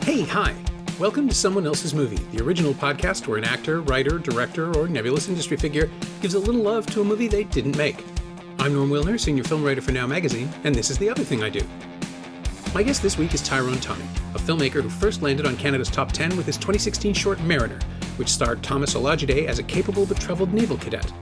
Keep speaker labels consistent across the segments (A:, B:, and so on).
A: Hey, hi. Welcome to Someone Else's Movie, the original podcast where an actor, writer, director, or nebulous industry figure gives a little love to a movie they didn't make. I'm Norm Wilner, senior film writer for Now Magazine, and this is The Other Thing I Do. My guest this week is Thyrone, a filmmaker who first landed on Canada's top 10 with his 2016 short Mariner, which starred Thomas Olajide as a capable but troubled naval cadet.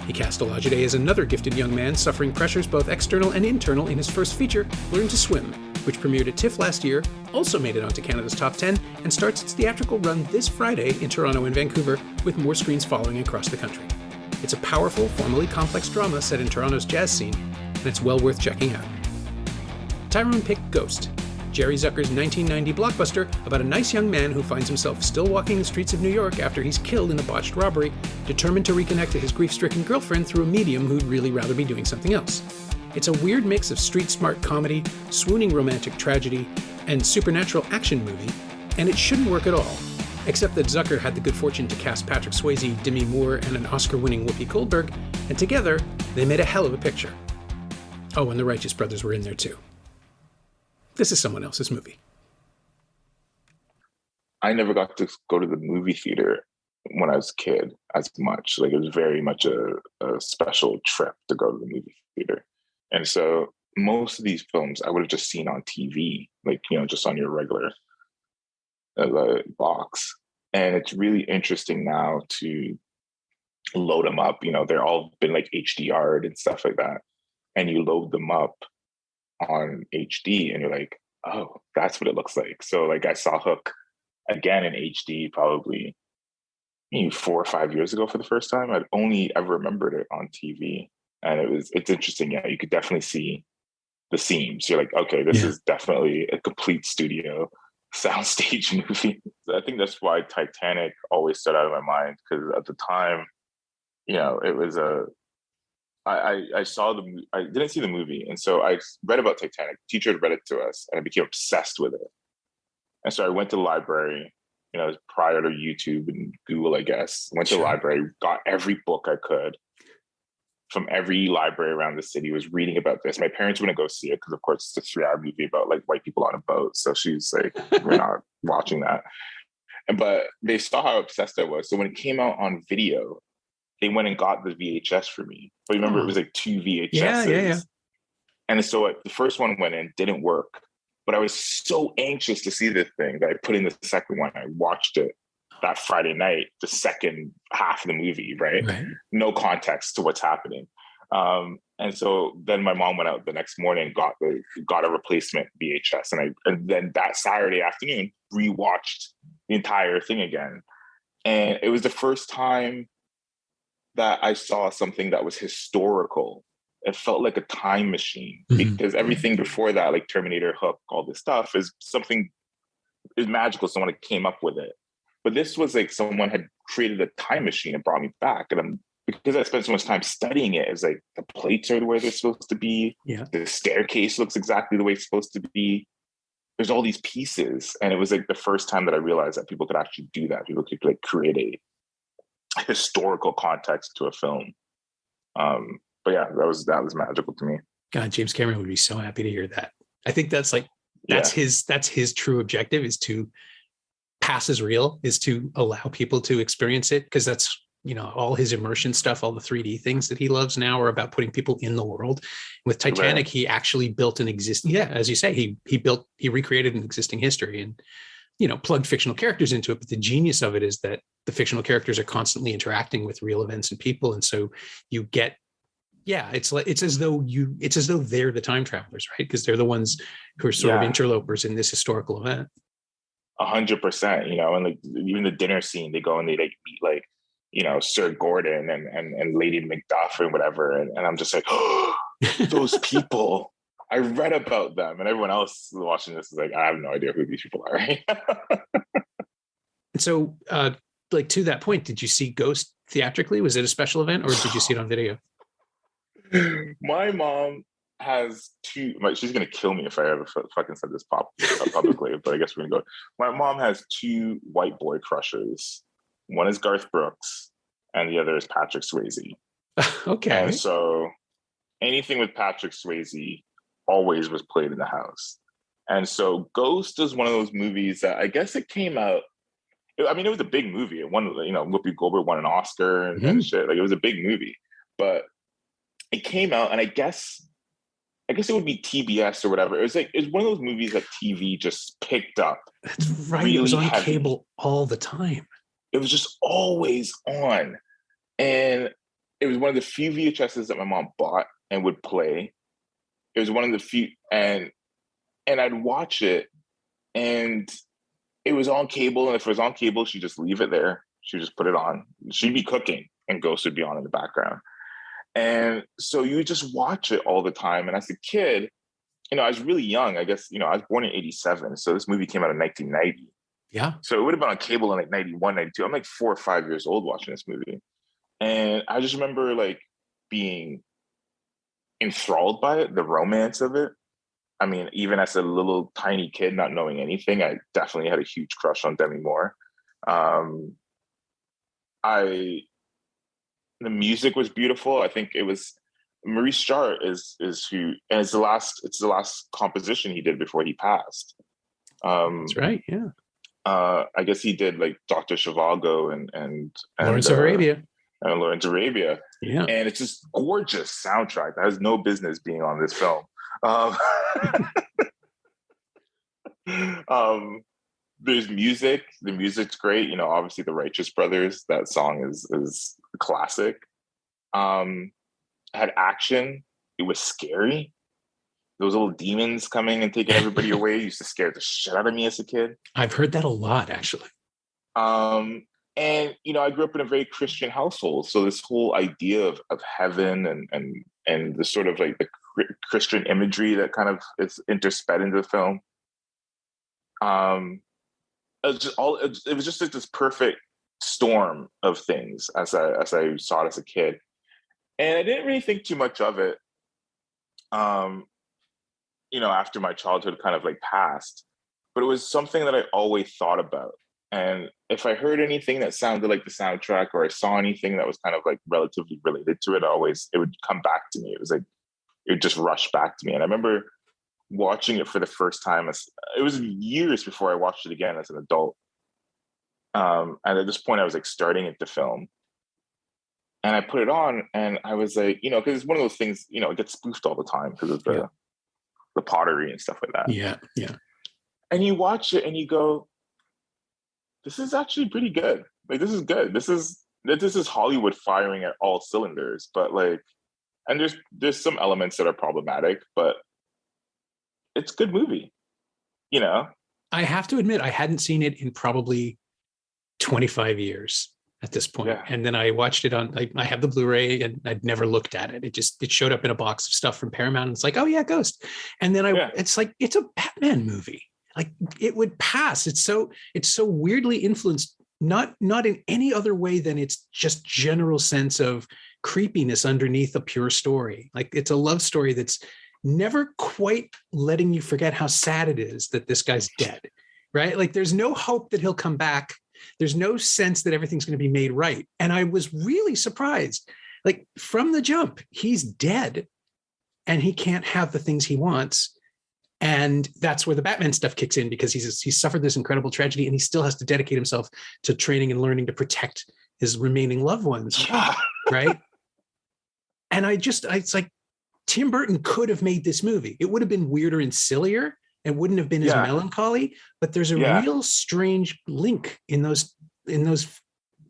A: He cast Olajide as another gifted young man suffering pressures both external and internal in his first feature, Learn to Swim, which premiered at TIFF last year, also made it onto Canada's top 10, and starts its theatrical run this Friday in Toronto and Vancouver, with more screens following across the country. It's a powerful, formally complex drama set in Toronto's jazz scene, and it's well worth checking out. Thyrone picked Ghost, Jerry Zucker's 1990 blockbuster about a nice young man who finds himself still walking the streets of New York after he's killed in a botched robbery, determined to reconnect to his grief-stricken girlfriend through a medium who'd really rather be doing something else. It's a weird mix of street-smart comedy, swooning romantic tragedy, and supernatural action movie, and it shouldn't work at all, except that Zucker had the good fortune to cast Patrick Swayze, Demi Moore, and an Oscar-winning Whoopi Goldberg, and together, they made a hell of a picture. Oh, and the Righteous Brothers were in there too. This is Someone Else's Movie.
B: I never got to go to the movie theater when I was a kid as much. Like, it was very much a special trip to go to the movie theater. And so most of these films I would have just seen on TV, like, just on your regular box. And it's really interesting now to load them up. They're all been like HDR'd and stuff like that. And you load them up on HD and you're like, oh, that's what it looks like. So like, I saw Hook again in HD probably 4 or 5 years ago for the first time. I'd only ever remembered it on TV. And it's interesting. Yeah, you could definitely see the seams. You're like, okay, this is definitely a complete studio soundstage movie. I think that's why Titanic always stood out of my mind, because at the time, it was I didn't see the movie. And so I read about Titanic. The teacher had read it to us and I became obsessed with it. And so I went to the library, it was prior to YouTube and Google, I guess. Went to the library, got every book I could from every library around the city, was reading about this. My parents wouldn't go see it because, of course, it's a 3-hour movie about like white people on a boat. So she's like, we're not watching that. But they saw how obsessed I was. So when it came out on video, they went and got the VHS for me. But remember, it was like 2 VHSs.
A: Yeah.
B: And so the first one went in, didn't work. But I was so anxious to see this thing that I put in the second one. I watched it that Friday night, the second half of the movie, right? No context to what's happening. And so then my mom went out the next morning, got a replacement VHS. And then that Saturday afternoon, rewatched the entire thing again. And it was the first time that I saw something that was historical. It felt like a time machine, because everything before that, like Terminator, Hook, all this stuff is magical. Someone came up with it. But this was like someone had created a time machine and brought me back. And because I spent so much time studying it, it's like the plates are the way they're supposed to be. Yeah. The staircase looks exactly the way it's supposed to be. There's all these pieces. And it was like the first time that I realized that people could actually do that. People could like create a historical context to a film. But yeah, that was magical to me.
A: God, James Cameron would be so happy to hear that. I think that's his true objective, is to pass as real, is to allow people to experience it, because that's all his immersion stuff, all the 3D things that he loves now are about putting people in the world. With Titanic, he actually built an existing, as you say, he recreated an existing history and plugged fictional characters into it. But the genius of it is that the fictional characters are constantly interacting with real events and people, and so you get it's as though they're the time travelers, right? Because they're the ones who are sort of interlopers in this historical event.
B: 100%, and like even the dinner scene, they go and they like meet like Sir Gordon and Lady Macduff and whatever, and I'm just like, oh, those people. I read about them, and everyone else watching this is like, I have no idea who these people are. Right?
A: And so, like, to that point, did you see Ghost theatrically? Was it a special event, or did you see it on video?
B: My mom has two. She's gonna kill me if I ever fucking said this publicly, but I guess we're gonna go. My mom has 2 white boy crushes. One is Garth Brooks, and the other is Patrick Swayze.
A: Okay.
B: And so anything with Patrick Swayze always was played in the house. And so Ghost is one of those movies that I guess it came out. I mean, it was a big movie. It won, Whoopi Goldberg won an Oscar and shit. Like, it was a big movie, but it came out, and I guess it would be TBS or whatever. It was one of those movies that TV just picked up.
A: That's right.
B: Really
A: it was on
B: heavy.
A: cable all the time.
B: It was just always on, and it was one of the few VHSs that my mom bought and would play. It was one of the few, and I'd watch it, and it was on cable, and if it was on cable, she'd just leave it there. She'd just put it on. She'd be cooking, and Ghost would be on in the background. And so you would just watch it all the time. And as a kid, I was really young. I guess, I was born in 87. So this movie came out in 1990.
A: Yeah.
B: So it would have been on cable in like 91, 92. I'm like 4 or 5 years old watching this movie. And I just remember like being enthralled by it, the romance of it. I mean, even as a little tiny kid, not knowing anything, I definitely had a huge crush on Demi Moore. The music was beautiful. I think it was Maurice Jarre is who, and it's the last composition he did before he passed.
A: That's right. Yeah.
B: I guess he did like Dr. Zhivago and
A: Lawrence of Arabia.
B: And Lawrence of Arabia.
A: Yeah.
B: And it's just gorgeous soundtrack that has no business being on this film. There's music. The music's great. Obviously the Righteous Brothers. That song is a classic. Had action. It was scary. Those little demons coming and taking everybody away used to scare the shit out of me as a kid.
A: I've heard that a lot, actually.
B: And I grew up in a very Christian household, so this whole idea of heaven and the sort of like the Christian imagery that kind of is intersped into the film. It was just like this perfect storm of things as I saw it as a kid, and I didn't really think too much of it. After my childhood kind of like passed, but it was something that I always thought about. And if I heard anything that sounded like the soundtrack, or I saw anything that was kind of like relatively related to it, it would come back to me. It was like, it would just rush back to me. And I remember watching it for the first time. It was years before I watched it again as an adult. And at this point I was like starting at the film, and I put it on, and I was like, because it's one of those things, it gets spoofed all the time because of the pottery and stuff like that.
A: Yeah. Yeah.
B: And you watch it and you go, this is actually pretty good. Like, this is good. This is Hollywood firing at all cylinders, but like, and there's some elements that are problematic, but it's a good movie, I
A: have to admit, I hadn't seen it in probably 25 years at this point.
B: Yeah.
A: And then I watched it on, I have the Blu-ray, and I'd never looked at it. It showed up in a box of stuff from Paramount, and it's like, oh yeah, Ghost. And then it's like, it's a Batman movie. Like, it would pass. It's so weirdly influenced, not in any other way than it's just general sense of creepiness underneath a pure story. Like, it's a love story that's never quite letting you forget how sad it is that this guy's dead, right? Like, there's no hope that he'll come back. There's no sense that everything's going to be made right. And I was really surprised. Like, from the jump, he's dead and he can't have the things he wants. And that's where the Batman stuff kicks in, because he's suffered this incredible tragedy, and he still has to dedicate himself to training and learning to protect his remaining loved ones.
B: Yeah.
A: Right. And it's like, Tim Burton could have made this movie. It would have been weirder and sillier, and wouldn't have been as melancholy, but there's a real strange link in those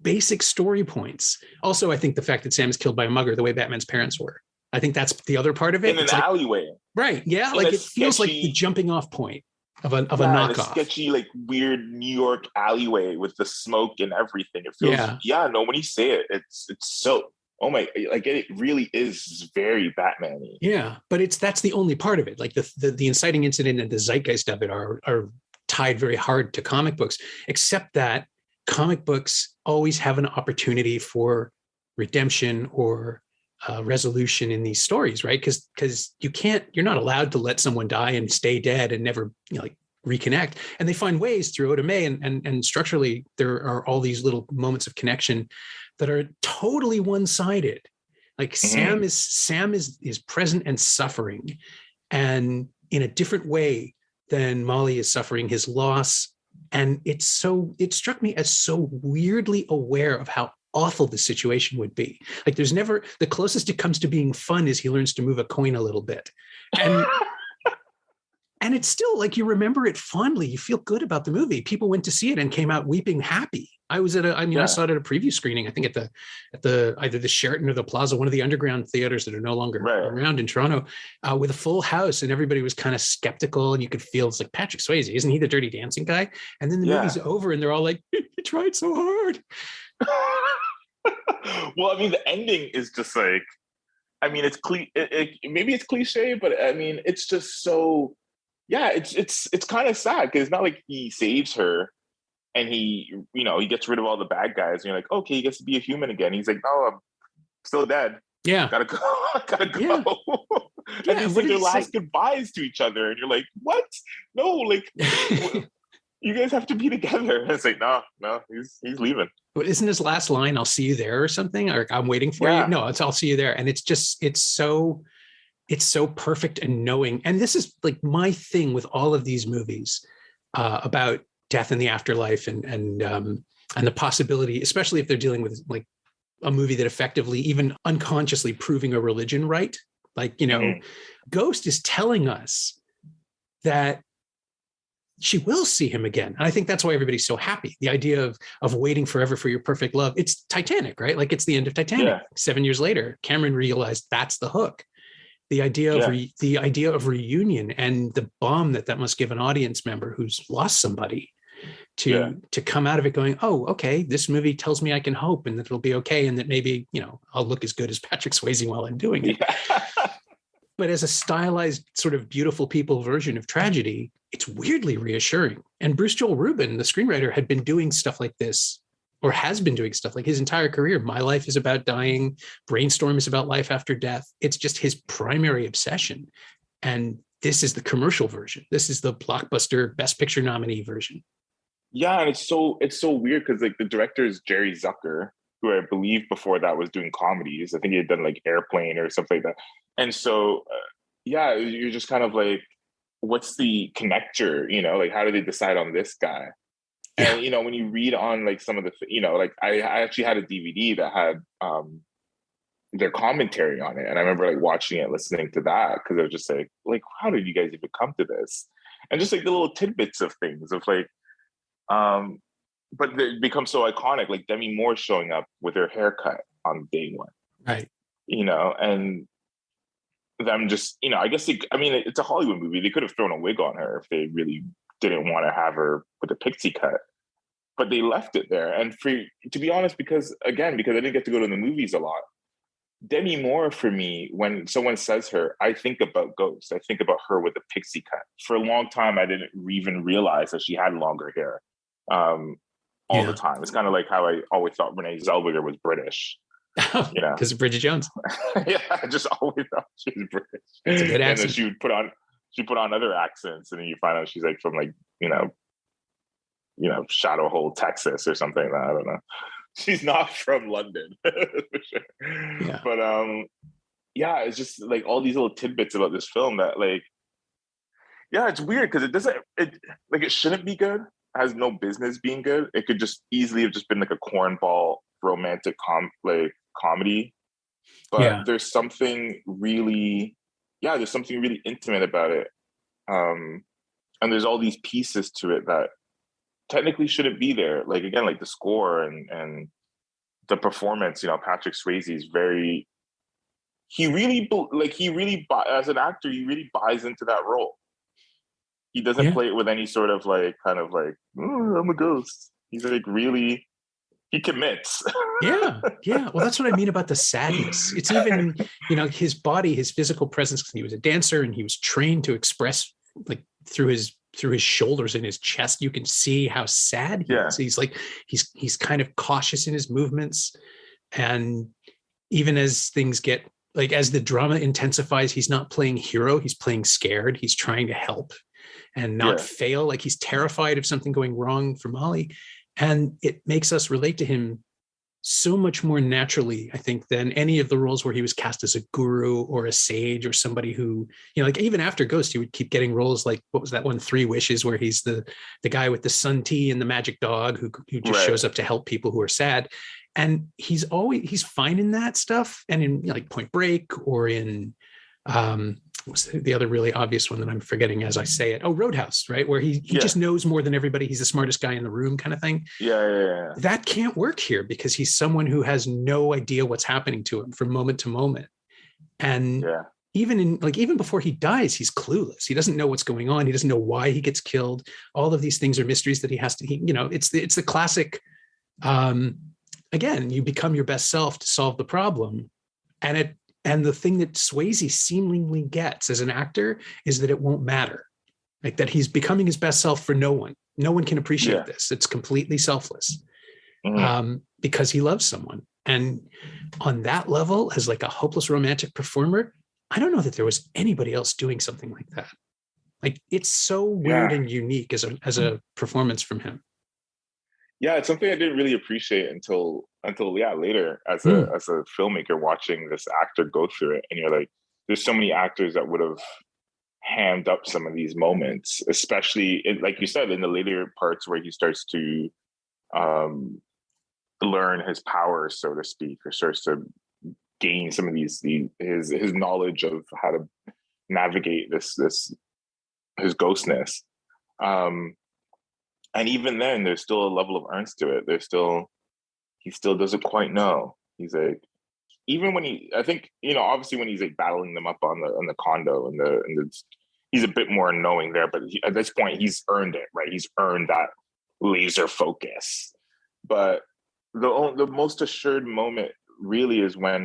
A: basic story points. Also, I think the fact that Sam is killed by a mugger, the way Batman's parents were, I think that's the other part of it.
B: In an alleyway.
A: Right. Yeah.
B: In
A: like, it
B: sketchy,
A: feels like the jumping off point of a knockoff.
B: A sketchy, like, weird New York alleyway with the smoke and everything. It feels, when you say it, it's so, oh my, like, it really is very Batman-y.
A: Yeah. But that's the only part of it. Like, the inciting incident and the zeitgeist of it are tied very hard to comic books, except that comic books always have an opportunity for redemption or resolution in these stories, right? Because you're not allowed to let someone die and stay dead and never reconnect. And they find ways through Oda May, and structurally there are all these little moments of connection that are totally one-sided. Like, Sam is present and suffering, and in a different way then Molly is suffering his loss. And it struck me as so weirdly aware of how awful the situation would be. Like there's never, the closest it comes to being fun is he learns to move a coin a little bit. And and it's still like you remember it fondly. You feel good about the movie. People went to see it and came out weeping happy. I was at I saw it at a preview screening, I think at the either the Sheraton or the Plaza, one of the underground theaters that are no longer around in Toronto, with a full house, and everybody was kind of skeptical, and you could feel it's like, Patrick Swayze, isn't he the Dirty Dancing guy? And then the movie's over and they're all like, he tried so hard.
B: Well, I mean, the ending is just like, I mean, it's maybe it's cliche, but I mean, it's just so, yeah, it's kind of sad because it's not like he saves her and he gets rid of all the bad guys and you're like, okay, he gets to be a human again. He's like, no, I'm still dead.
A: Yeah.
B: Gotta go.
A: Yeah.
B: And these are their last goodbyes to each other. And you're like, what? No, like, you guys have to be together. And it's like, no, he's leaving.
A: But isn't his last line, I'll see you there or something? Or I'm waiting for you? No, it's I'll see you there. And it's so perfect and knowing. And this is like my thing with all of these movies about death and the afterlife and the possibility, especially if they're dealing with like a movie that effectively, even unconsciously proving a religion right. Like, Ghost is telling us that she will see him again. And I think that's why everybody's so happy. The idea of waiting forever for your perfect love. It's Titanic, right? Like it's the end of Titanic. Yeah. 7 years later, Cameron realized that's the hook. The idea of reunion and the balm that must give an audience member who's lost somebody to come out of it going, oh, okay, this movie tells me I can hope and that it'll be okay. And that maybe, I'll look as good as Patrick Swayze while I'm doing it. Yeah. But as a stylized sort of beautiful people version of tragedy, it's weirdly reassuring. And Bruce Joel Rubin, the screenwriter, had been doing stuff like this, or has been doing stuff like his entire career. My Life is about dying. Brainstorm is about life after death. It's just his primary obsession. And this is the commercial version. This is the blockbuster Best Picture nominee version. Yeah,
B: and it's so weird because like the director is Jerry Zucker, who I believe before that was doing comedies. I think he had done like Airplane or something like that. And so, you're just kind of like, what's the connector? Like how do they decide on this guy? Yeah. And when you read on like some of the, like I actually had a DVD that had their commentary on it, and I remember like watching it, listening to that because I was just like, how did you guys even come to this? And just like the little tidbits of things of like, but it becomes so iconic, like Demi Moore showing up with her haircut on day one,
A: right?
B: And them just, I guess it's a Hollywood movie. They could have thrown a wig on her if they really didn't want to have her with a pixie cut, but they left it there. And to be honest, because I didn't get to go to the movies a lot, Demi Moore for me, when someone says her, I think about Ghost. I think about her with a pixie cut. For a long time, I didn't even realize that she had longer hair all the time. It's kind of like how I always thought Renee Zellweger was British.
A: Because of Bridget Jones.
B: Yeah, I just always thought she was British.
A: It's a good accent.
B: And then she put on other accents, and then you find out she's like from like Shadow Hole, Texas, or something like that. I don't know. She's not from London, for sure. Yeah. But it's just like all these little tidbits about this film that like, it's weird because it shouldn't be good. It has no business being good. It could just easily have just been like a cornball romantic comedy, but there's something really intimate about it, and there's all these pieces to it that technically shouldn't be there. Like again, like the score and the performance. Patrick Swayze is as an actor, he really buys into that role. He doesn't play it with any sort of like kind of like, oh, I'm a ghost. He's like really. He commits.
A: Yeah. Well, that's what I mean about the sadness. It's even, his body, his physical presence, because he was a dancer and he was trained to express like through his shoulders and his chest. You can see how sad he is. He's like, he's kind of cautious in his movements. And even as things get like, as the drama intensifies, he's not playing hero. He's playing scared. He's trying to help and not fail. Like he's terrified of something going wrong for Molly. And it makes us relate to him so much more naturally, I think, than any of the roles where he was cast as a guru or a sage or somebody who, like even after Ghost, he would keep getting roles like, what was that one, Three Wishes, where he's the guy with the sun tea and the magic dog who just
B: Right.
A: shows up to help people who are sad. And he's fine in that stuff. And in like Point Break or in, what's the other really obvious one that I'm forgetting as I say it? Oh, Roadhouse, right? Where he just knows more than everybody. He's the smartest guy in the room kind of thing.
B: Yeah.
A: That can't work here because he's someone who has no idea what's happening to him from moment to moment. And even before he dies, he's clueless. He doesn't know what's going on. He doesn't know why he gets killed. All of these things are mysteries that he has to, it's the classic, again, you become your best self to solve the problem. And the thing that Swayze seemingly gets as an actor is that it won't matter. Like that he's becoming his best self for no one. No one can appreciate this. It's completely selfless because he loves someone. And on that level, as like a hopeless romantic performer, I don't know that there was anybody else doing something like that. Like it's so weird and unique as a performance from him.
B: Yeah, it's something I didn't really appreciate until later as a filmmaker watching this actor go through it. And you're like, there's so many actors that would have hammed up some of these moments, especially like you said, in the later parts where he starts to learn his powers, so to speak, or starts to gain some of his knowledge of how to navigate this his ghostness. And even then, there's still a level of earnest to it. He still doesn't quite know. He's like, even when I think, obviously when he's like battling them up on the condo and he's a bit more knowing there, but at this point he's earned it, right? He's earned that laser focus. But the most assured moment really is when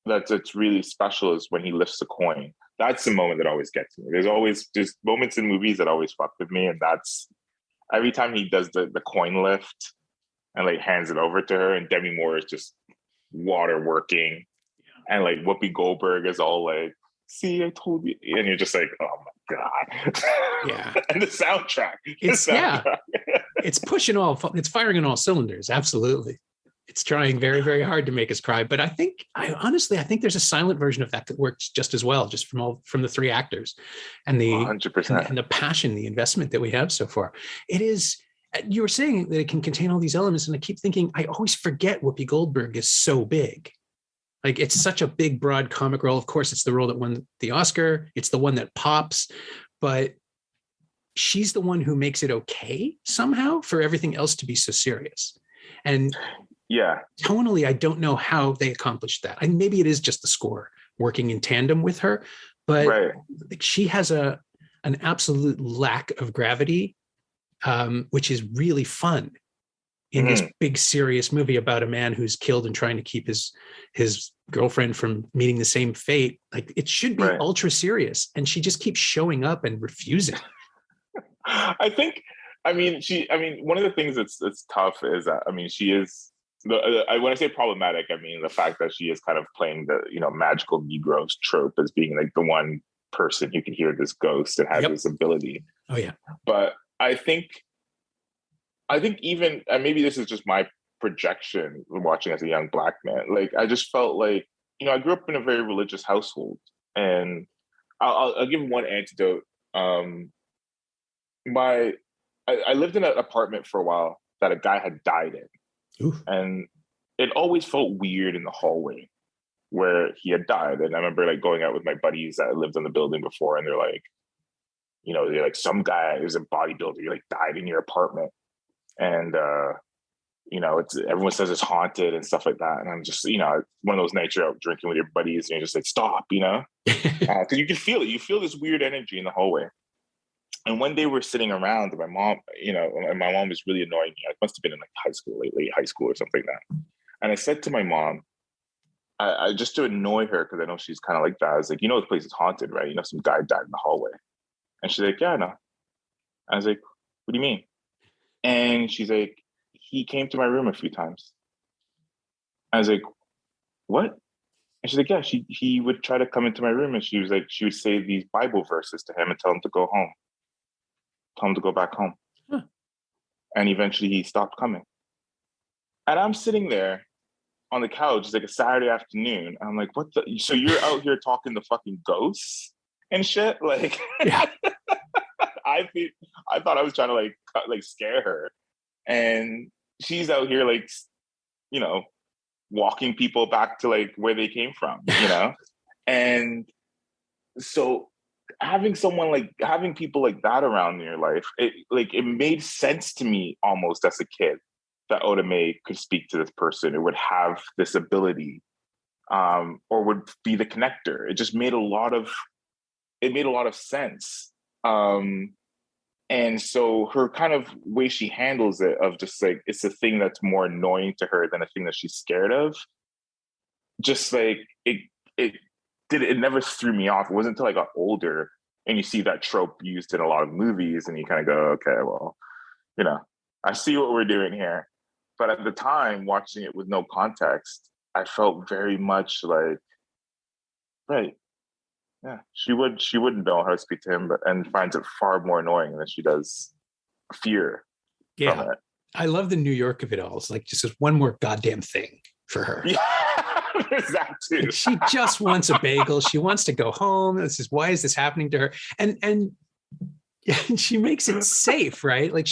B: that's really special is when he lifts the coin. That's the moment that always gets me. There's always just moments in movies that always fuck with me, and that's every time he does the coin lift and like hands it over to her, and Demi Moore is just water working, and like Whoopi Goldberg is all like, "See, I told you," and you're just like, "Oh my god!"
A: Yeah,
B: and the soundtrack,
A: it's pushing it's firing on all cylinders. Absolutely. It's trying very, very hard to make us cry. But I honestly think there's a silent version of that works just as well, just from the three actors and the
B: 100%
A: and the passion, the investment that we have so far. It is, you were saying that it can contain all these elements. And I keep thinking, I always forget Whoopi Goldberg is so big. Like it's such a big, broad comic role. Of course, it's the role that won the Oscar. It's the one that pops, but she's the one who makes it okay somehow for everything else to be so serious. And tonally, I don't know how they accomplished that. And maybe it is just the score working in tandem with her, but she has an absolute lack of gravity, which is really fun in this big serious movie about a man who's killed and trying to keep his girlfriend from meeting the same fate. Like it should be ultra serious, and she just keeps showing up and refusing.
B: One of the things that's tough is that, she is, when I say problematic, I mean the fact that she is kind of playing the, magical Negroes trope as being like the one person who can hear this ghost and has this ability.
A: Oh yeah.
B: But I think even, and maybe this is just my projection watching as a young Black man, like I just felt like, I grew up in a very religious household, and I'll give one anecdote. I lived in an apartment for a while that a guy had died in.
A: Oof.
B: And it always felt weird in the hallway where he had died. And I remember like going out with my buddies that lived in the building before, and they're like, some guy is a bodybuilder, he like died in your apartment. And everyone says it's haunted and stuff like that. And I'm just, one of those nights you're out drinking with your buddies and you're just like, stop, because you can feel it. You feel this weird energy in the hallway. And one day we're sitting around, and my mom, and my mom was really annoying me. I must have been in like high school, late high school or something like that. And I said to my mom, I just to annoy her, because I know she's kind of like that, I was like, the place is haunted, right? Some guy died in the hallway. And she's like, yeah, I know. I was like, what do you mean? And she's like, he came to my room a few times. I was like, what? And she's like, yeah, he would try to come into my room, and she was like, she would say these Bible verses to him and tell him to go home. Tell him to go back home. And eventually he stopped coming. And I'm sitting there on the couch. It's like a Saturday afternoon. I'm like, what the? So you're out here talking to fucking ghosts and shit? Like,
A: Yeah.
B: I thought I was trying to like scare her. And she's out here like, you know, walking people back to like where they came from, you know? And so having people like that around in your life, it made sense to me almost as a kid that Oda Mae could speak to this person. It would have this ability, or would be the connector. It just made a lot of sense. And so her kind of way she handles it, of just like, it's a thing that's more annoying to her than a thing that she's scared of. Just like it never threw me off. It wasn't until I got older and you see that trope used in a lot of movies and you kind of go, okay, well, you know, I see what we're doing here. But at the time, watching it with no context, I felt very much like, right, yeah, she wouldn't know how to speak to him, and finds it far more annoying than she does fear from it.
A: I love the New York of it all. It's like just this one more goddamn thing for her.
B: Yeah, there's that too.
A: Like she just wants a bagel. She wants to go home. Why is this happening to her? And she makes it safe, right? Like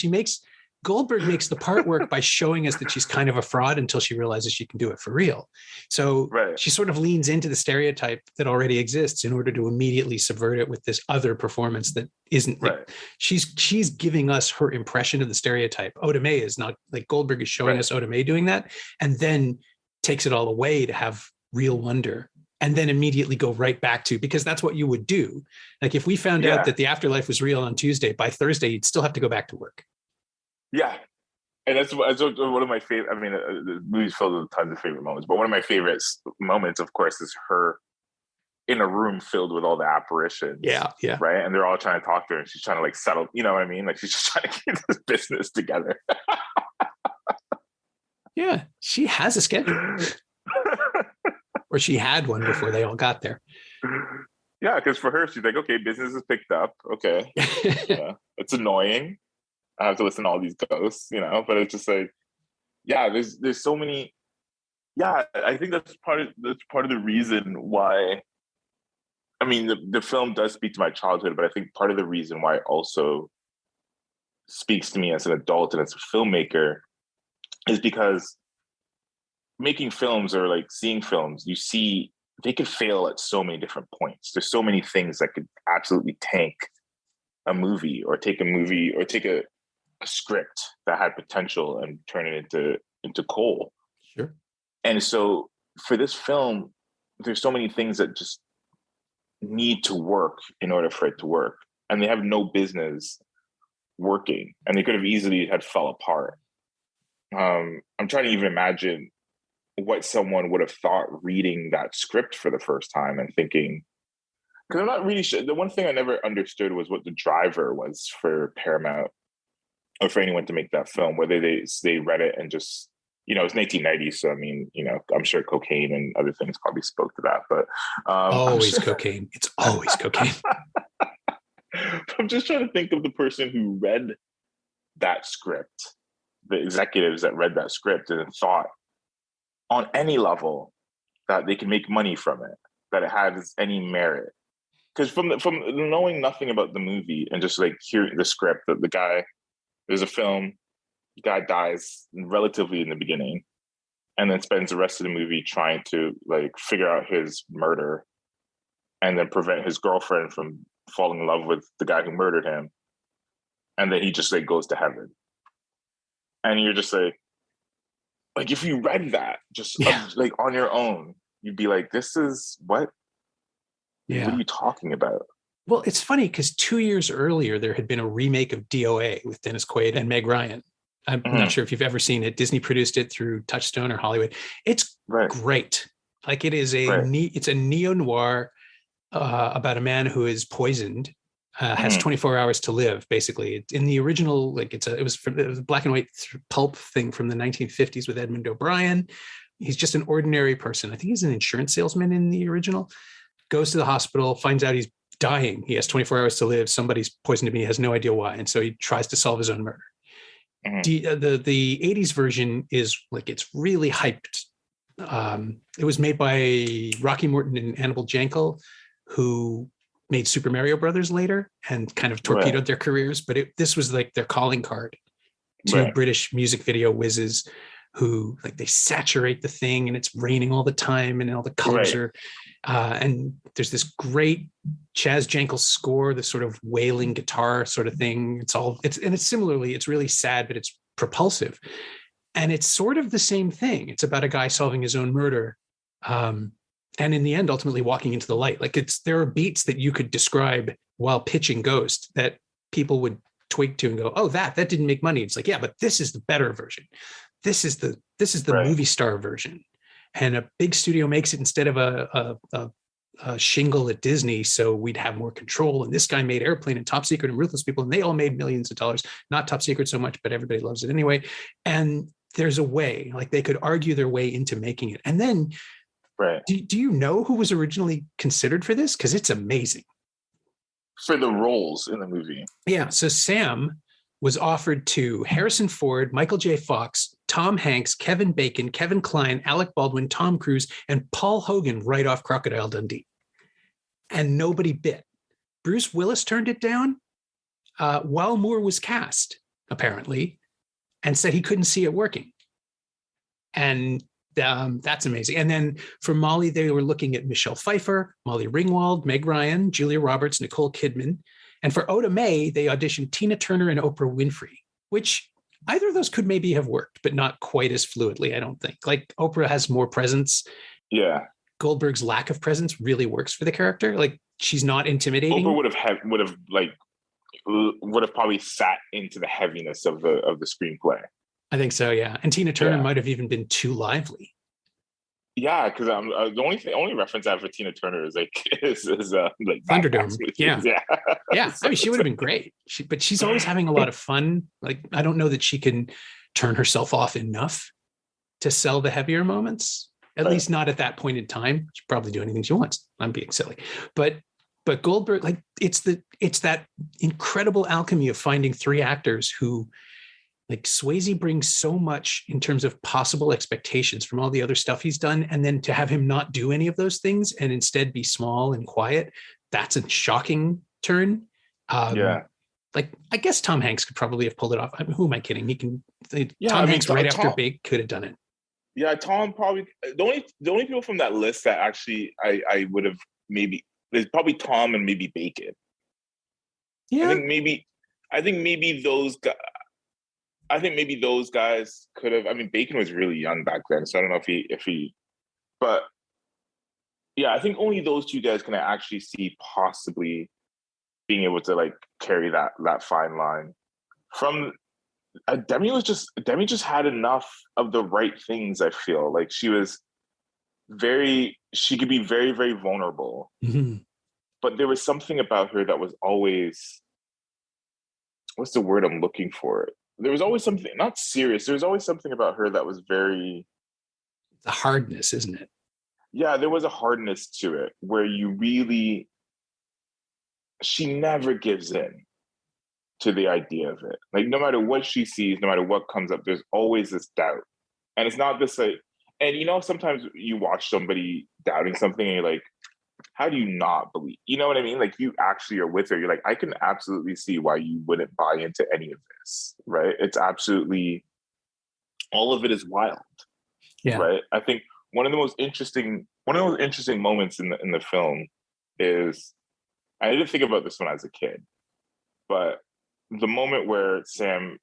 A: Goldberg makes the part work by showing us that she's kind of a fraud until she realizes she can do it for real. So She sort of leans into the stereotype that already exists in order to immediately subvert it with this other performance that isn't.
B: Right.
A: Like, she's giving us her impression of the stereotype. Oda Mae is not, like, Goldberg is showing us Oda Mae doing that, and then takes it all away to have real wonder. And then immediately go right back to, because that's what you would do. Like if we found out that the afterlife was real on Tuesday, by Thursday, you'd still have to go back to work.
B: Yeah. And that's one of my favorite. I mean, the movie's filled with tons of favorite moments, but one of my favorite moments, of course, is her in a room filled with all the apparitions.
A: Yeah.
B: Right. And they're all trying to talk to her and she's trying to like settle, you know what I mean? Like she's just trying to keep this business together.
A: Yeah. She has a schedule. Or she had one before they all got there.
B: Yeah. Because for her, she's like, okay, business is picked up. Okay. Yeah. It's annoying. I have to listen to all these ghosts, you know, but it's just like, yeah, there's so many. Yeah, I think that's part of the reason why. I mean, the film does speak to my childhood, but I think part of the reason why it also speaks to me as an adult and as a filmmaker is because making films, or like seeing films, you see they could fail at so many different points. There's so many things that could absolutely tank a movie, or take a script that had potential and turn it into coal.
A: Sure.
B: And so for this film, there's so many things that just need to work in order for it to work. And they have no business working. And they could have easily had fell apart. I'm trying to even imagine what someone would have thought reading that script for the first time and thinking, because I'm not really sure. The one thing I never understood was what the driver was for Paramount, or for anyone to make that film, whether they read it and just, you know, it's 1990, so I mean, you know, I'm sure cocaine and other things probably spoke to that, but
A: always cocaine. It's always cocaine.
B: I'm just trying to think of the person who read that script, the executives that read that script and thought on any level that they can make money from it, that it has any merit. Because from knowing nothing about the movie and just like hearing the script, that the guy, there's a film, guy dies relatively in the beginning, and then spends the rest of the movie trying to like figure out his murder, and then prevent his girlfriend from falling in love with the guy who murdered him, and then he just like goes to heaven. And you're just like if you read that just like on your own, you'd be like, this is what? Yeah. What are you talking about?
A: Well, it's funny because 2 years earlier, there had been a remake of DOA with Dennis Quaid and Meg Ryan. I'm not sure if you've ever seen it. Disney produced it through Touchstone or Hollywood. It's great. Like it is it's a neo-noir about a man who is poisoned, has 24 hours to live. Basically, in the original, like it was a black and white pulp thing from the 1950s with Edmund O'Brien. He's just an ordinary person. I think he's an insurance salesman in the original. Goes to the hospital, finds out he's dying. He has 24 hours to live. Somebody's poisoned him. He has no idea why. And so he tries to solve his own murder. The 80s version is like, it's really hyped. It was made by Rocky Morton and Annabelle Jankel, who made Super Mario Brothers later and kind of torpedoed their careers. But this was like their calling card to British music video whizzes who like they saturate the thing and it's raining all the time and all the colors are and there's this great Chaz Jankel score, this sort of wailing guitar sort of thing. It's similarly, it's really sad, but it's propulsive. And it's sort of the same thing. It's about a guy solving his own murder. And in the end, ultimately walking into the light. Like there are beats that you could describe while pitching Ghost that people would twig to and go, oh, that didn't make money. It's like, yeah, but this is the better version. This is the movie star version. And a big studio makes it instead of a shingle at Disney, so we'd have more control. And this guy made Airplane and Top Secret and Ruthless People, and they all made millions of dollars. Not Top Secret so much, but everybody loves it anyway. And there's a way, like they could argue their way into making it. And then, do you know who was originally considered for this? Because it's amazing.
B: For the roles in the movie.
A: Yeah. So Sam was offered to Harrison Ford, Michael J. Fox, Tom Hanks, Kevin Bacon, Kevin Kline, Alec Baldwin, Tom Cruise, and Paul Hogan right off Crocodile Dundee. And nobody bit. Bruce Willis turned it down while Moore was cast, apparently, and said he couldn't see it working. And that's amazing. And then for Molly, they were looking at Michelle Pfeiffer, Molly Ringwald, Meg Ryan, Julia Roberts, Nicole Kidman. And for Oda Mae, they auditioned Tina Turner and Oprah Winfrey, which either of those could maybe have worked, but not quite as fluidly, I don't think. Like Oprah has more presence.
B: Yeah.
A: Goldberg's lack of presence really works for the character. Like she's not intimidating.
B: Oprah would have probably sat into the heaviness of the screenplay.
A: I think so, yeah. And Tina Turner might have even been too lively.
B: Yeah, because the only reference I have for Tina Turner is like
A: Thunderdome. Yeah. I mean, she would have been great. But she's always having a lot of fun. Like I don't know that she can turn herself off enough to sell the heavier moments. At least not at that point in time. She'll probably do anything she wants. I'm being silly, but Goldberg, like it's that incredible alchemy of finding three actors who. Like Swayze brings so much in terms of possible expectations from all the other stuff he's done. And then to have him not do any of those things and instead be small and quiet, that's a shocking turn. Like, I guess Tom Hanks could probably have pulled it off. I mean, who am I kidding? Tom Hanks right after Big could have done it.
B: Yeah, Tom probably, the only people from that list that actually I would have maybe, there's probably Tom and maybe Bacon. Yeah. I think maybe those guys, I think maybe those guys could have. I mean, Bacon was really young back then, so I don't know if he. But yeah, I think only those two guys can actually see possibly being able to like carry that fine line. From Demi just had enough of the right things. I feel like she could be very, very vulnerable, but there was something about her that was always. What's the word I'm looking for? There was always something, not serious. There was always something about her that was very...
A: The hardness, isn't it?
B: Yeah, there was a hardness to it where she never gives in to the idea of it. Like no matter what she sees, no matter what comes up, there's always this doubt. And it's not this like, and sometimes you watch somebody doubting something and you're like, how do you not believe? You know what I mean? Like you actually are with her. You're like, I can absolutely see why you wouldn't buy into any of this, right? It's absolutely, all of it is wild, right? I think one of the most interesting moments in the film is, I didn't think about this when I was a kid, but the moment where Sam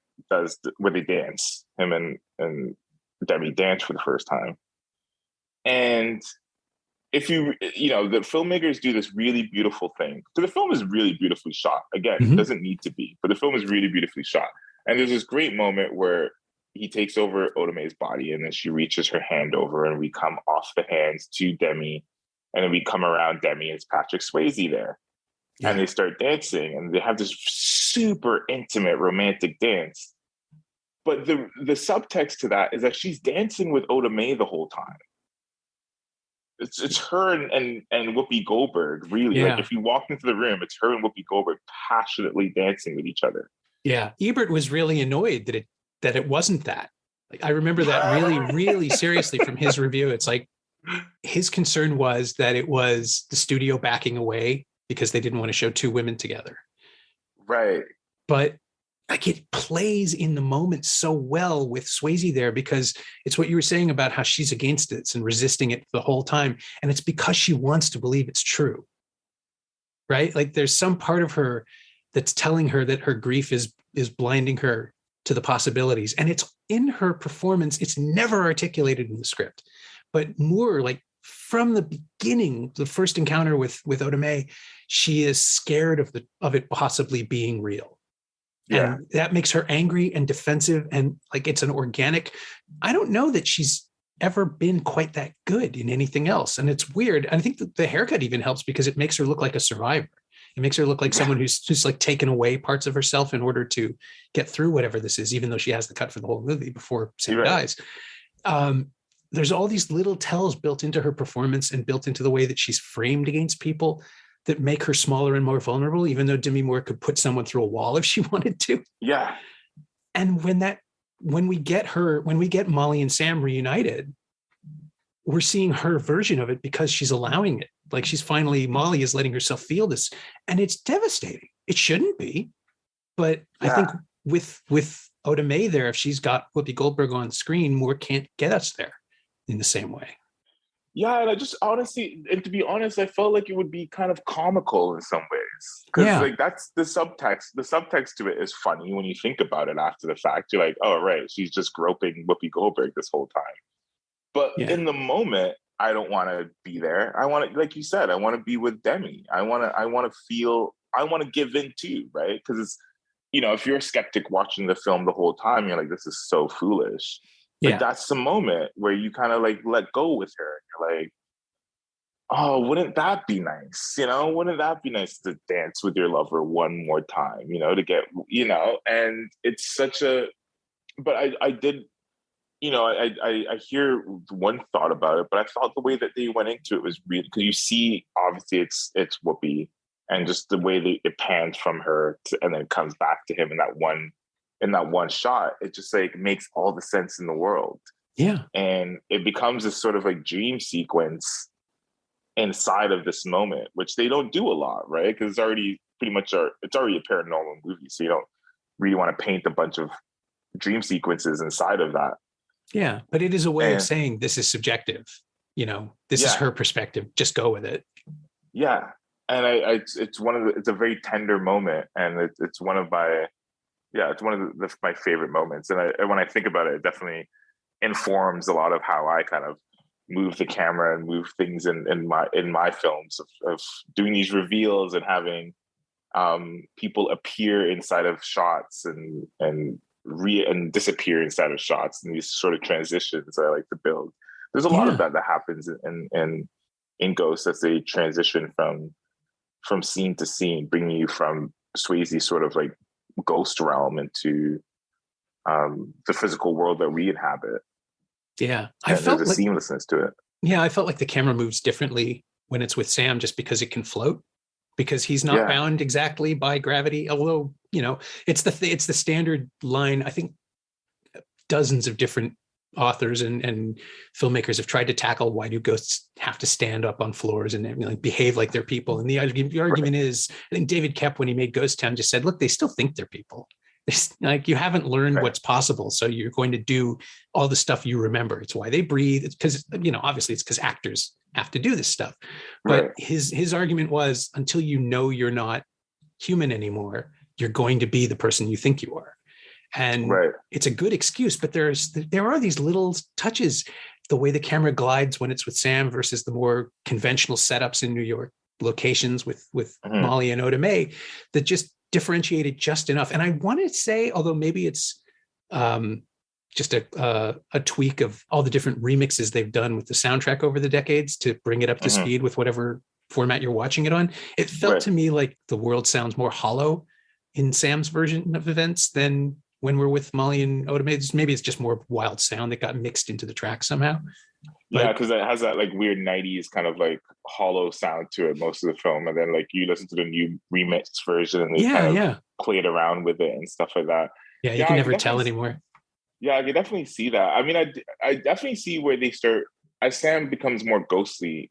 B: where they dance, him and Demi dance for the first time, and if the filmmakers do this really beautiful thing. So the film is really beautifully shot. Again, it doesn't need to be, but the film is really beautifully shot. And there's this great moment where he takes over Oda Mae's body and then she reaches her hand over and we come off the hands to Demi and then we come around Demi and it's Patrick Swayze there. Yeah. And they start dancing and they have this super intimate romantic dance. But the subtext to that is that she's dancing with Oda Mae the whole time. It's her and Whoopi Goldberg, really. Yeah. Like if you walk into the room, it's her and Whoopi Goldberg passionately dancing with each other.
A: Yeah. Ebert was really annoyed that that it wasn't that. Like, I remember that really, really seriously from his review. It's like his concern was that it was the studio backing away because they didn't want to show two women together.
B: Right.
A: But like, it plays in the moment so well with Swayze there, because it's what you were saying about how she's against it and resisting it the whole time. And it's because she wants to believe it's true. Right? Like, there's some part of her that's telling her that her grief is blinding her to the possibilities. And it's in her performance. It's never articulated in the script, but Moore, like from the beginning, the first encounter with Oda Mae, she is scared of it possibly being real.
B: Yeah.
A: And that makes her angry and defensive. And like, it's an organic, I don't know that she's ever been quite that good in anything else. And it's weird. I think that the haircut even helps because it makes her look like a survivor. It makes her look like someone who's like taken away parts of herself in order to get through whatever this is, even though she has the cut for the whole movie before Sam dies. There's all these little tells built into her performance and built into the way that she's framed against people that make her smaller and more vulnerable, even though Demi Moore could put someone through a wall if she wanted to.
B: Yeah.
A: And when we get Molly and Sam reunited, we're seeing her version of it because she's allowing it. Like, Molly is letting herself feel this, and it's devastating. It shouldn't be, but I think with Oda Mae there, if she's got Whoopi Goldberg on screen, Moore can't get us there in the same way.
B: Yeah, and I just honestly, and to be honest, I felt like it would be kind of comical in some ways, because like that's the subtext. The subtext to it is funny when you think about it after the fact. You're like, oh right, she's just groping Whoopi Goldberg this whole time. But in the moment, I don't want to be there. I want to, like you said, I want to be with Demi. I want to give in too, right? Because it's, if you're a skeptic watching the film the whole time, you're like, this is so foolish. But that's the moment where you kind of like let go with her. You're like, oh, wouldn't that be nice? Wouldn't that be nice to dance with your lover one more time, to get, and it's such a, but I did, I hear one thought about it, but I thought the way that they went into it was really, because you see, obviously it's Whoopi, and just the way that it pans from her and then comes back to him in that one shot, it just like makes all the sense in the world.
A: Yeah. And
B: it becomes this sort of like dream sequence inside of this moment, which they don't do a lot, right? Because it's already it's already a paranormal movie, so you don't really want to paint a bunch of dream sequences inside of that.
A: Yeah, but it is a way of saying this is subjective. This is her perspective. Just go with it.
B: Yeah, and it's a very tender moment, and it's one of my my favorite moments. And when I think about it, it definitely informs a lot of how I kind of move the camera and move things in my films of doing these reveals and having people appear inside of shots and disappear inside of shots, and these sort of transitions I like to build. There's a lot of that happens in Ghost as they transition from scene to scene, bringing you from Swayze's sort of like ghost realm into the physical world that we inhabit.
A: Yeah,
B: there's a seamlessness to it.
A: Yeah, I felt like the camera moves differently when it's with Sam, just because it can float, because he's not bound exactly by gravity. Although, it's the standard line. I think dozens of different authors and filmmakers have tried to tackle, why do ghosts have to stand up on floors and behave like they're people? And the argument is, I think David Koepp, when he made Ghost Town, just said, look, they still think they're people. Like, you haven't learned what's possible, so you're going to do all the stuff you remember. It's why they breathe. It's because, obviously it's because actors have to do this stuff. But his argument was, until you're not human anymore, you're going to be the person you think you are. And it's a good excuse, but there are these little touches, the way the camera glides when it's with Sam versus the more conventional setups in New York locations with Molly and Oda Mae, that just differentiated just enough. And I want to say, although maybe it's just a tweak of all the different remixes they've done with the soundtrack over the decades to bring it up to speed with whatever format you're watching it on, it felt to me like the world sounds more hollow in Sam's version of events than when we're with Molly and Oda Mae. Maybe it's just more wild sound that got mixed into the track somehow.
B: Yeah, because it has that like weird 90s kind of like hollow sound to it most of the film. And then like you listen to the new remix version and they kind of played around with it and stuff like that.
A: Yeah, you can never tell anymore.
B: Yeah, I can definitely see that. I mean, I definitely see where they start as Sam becomes more ghostly.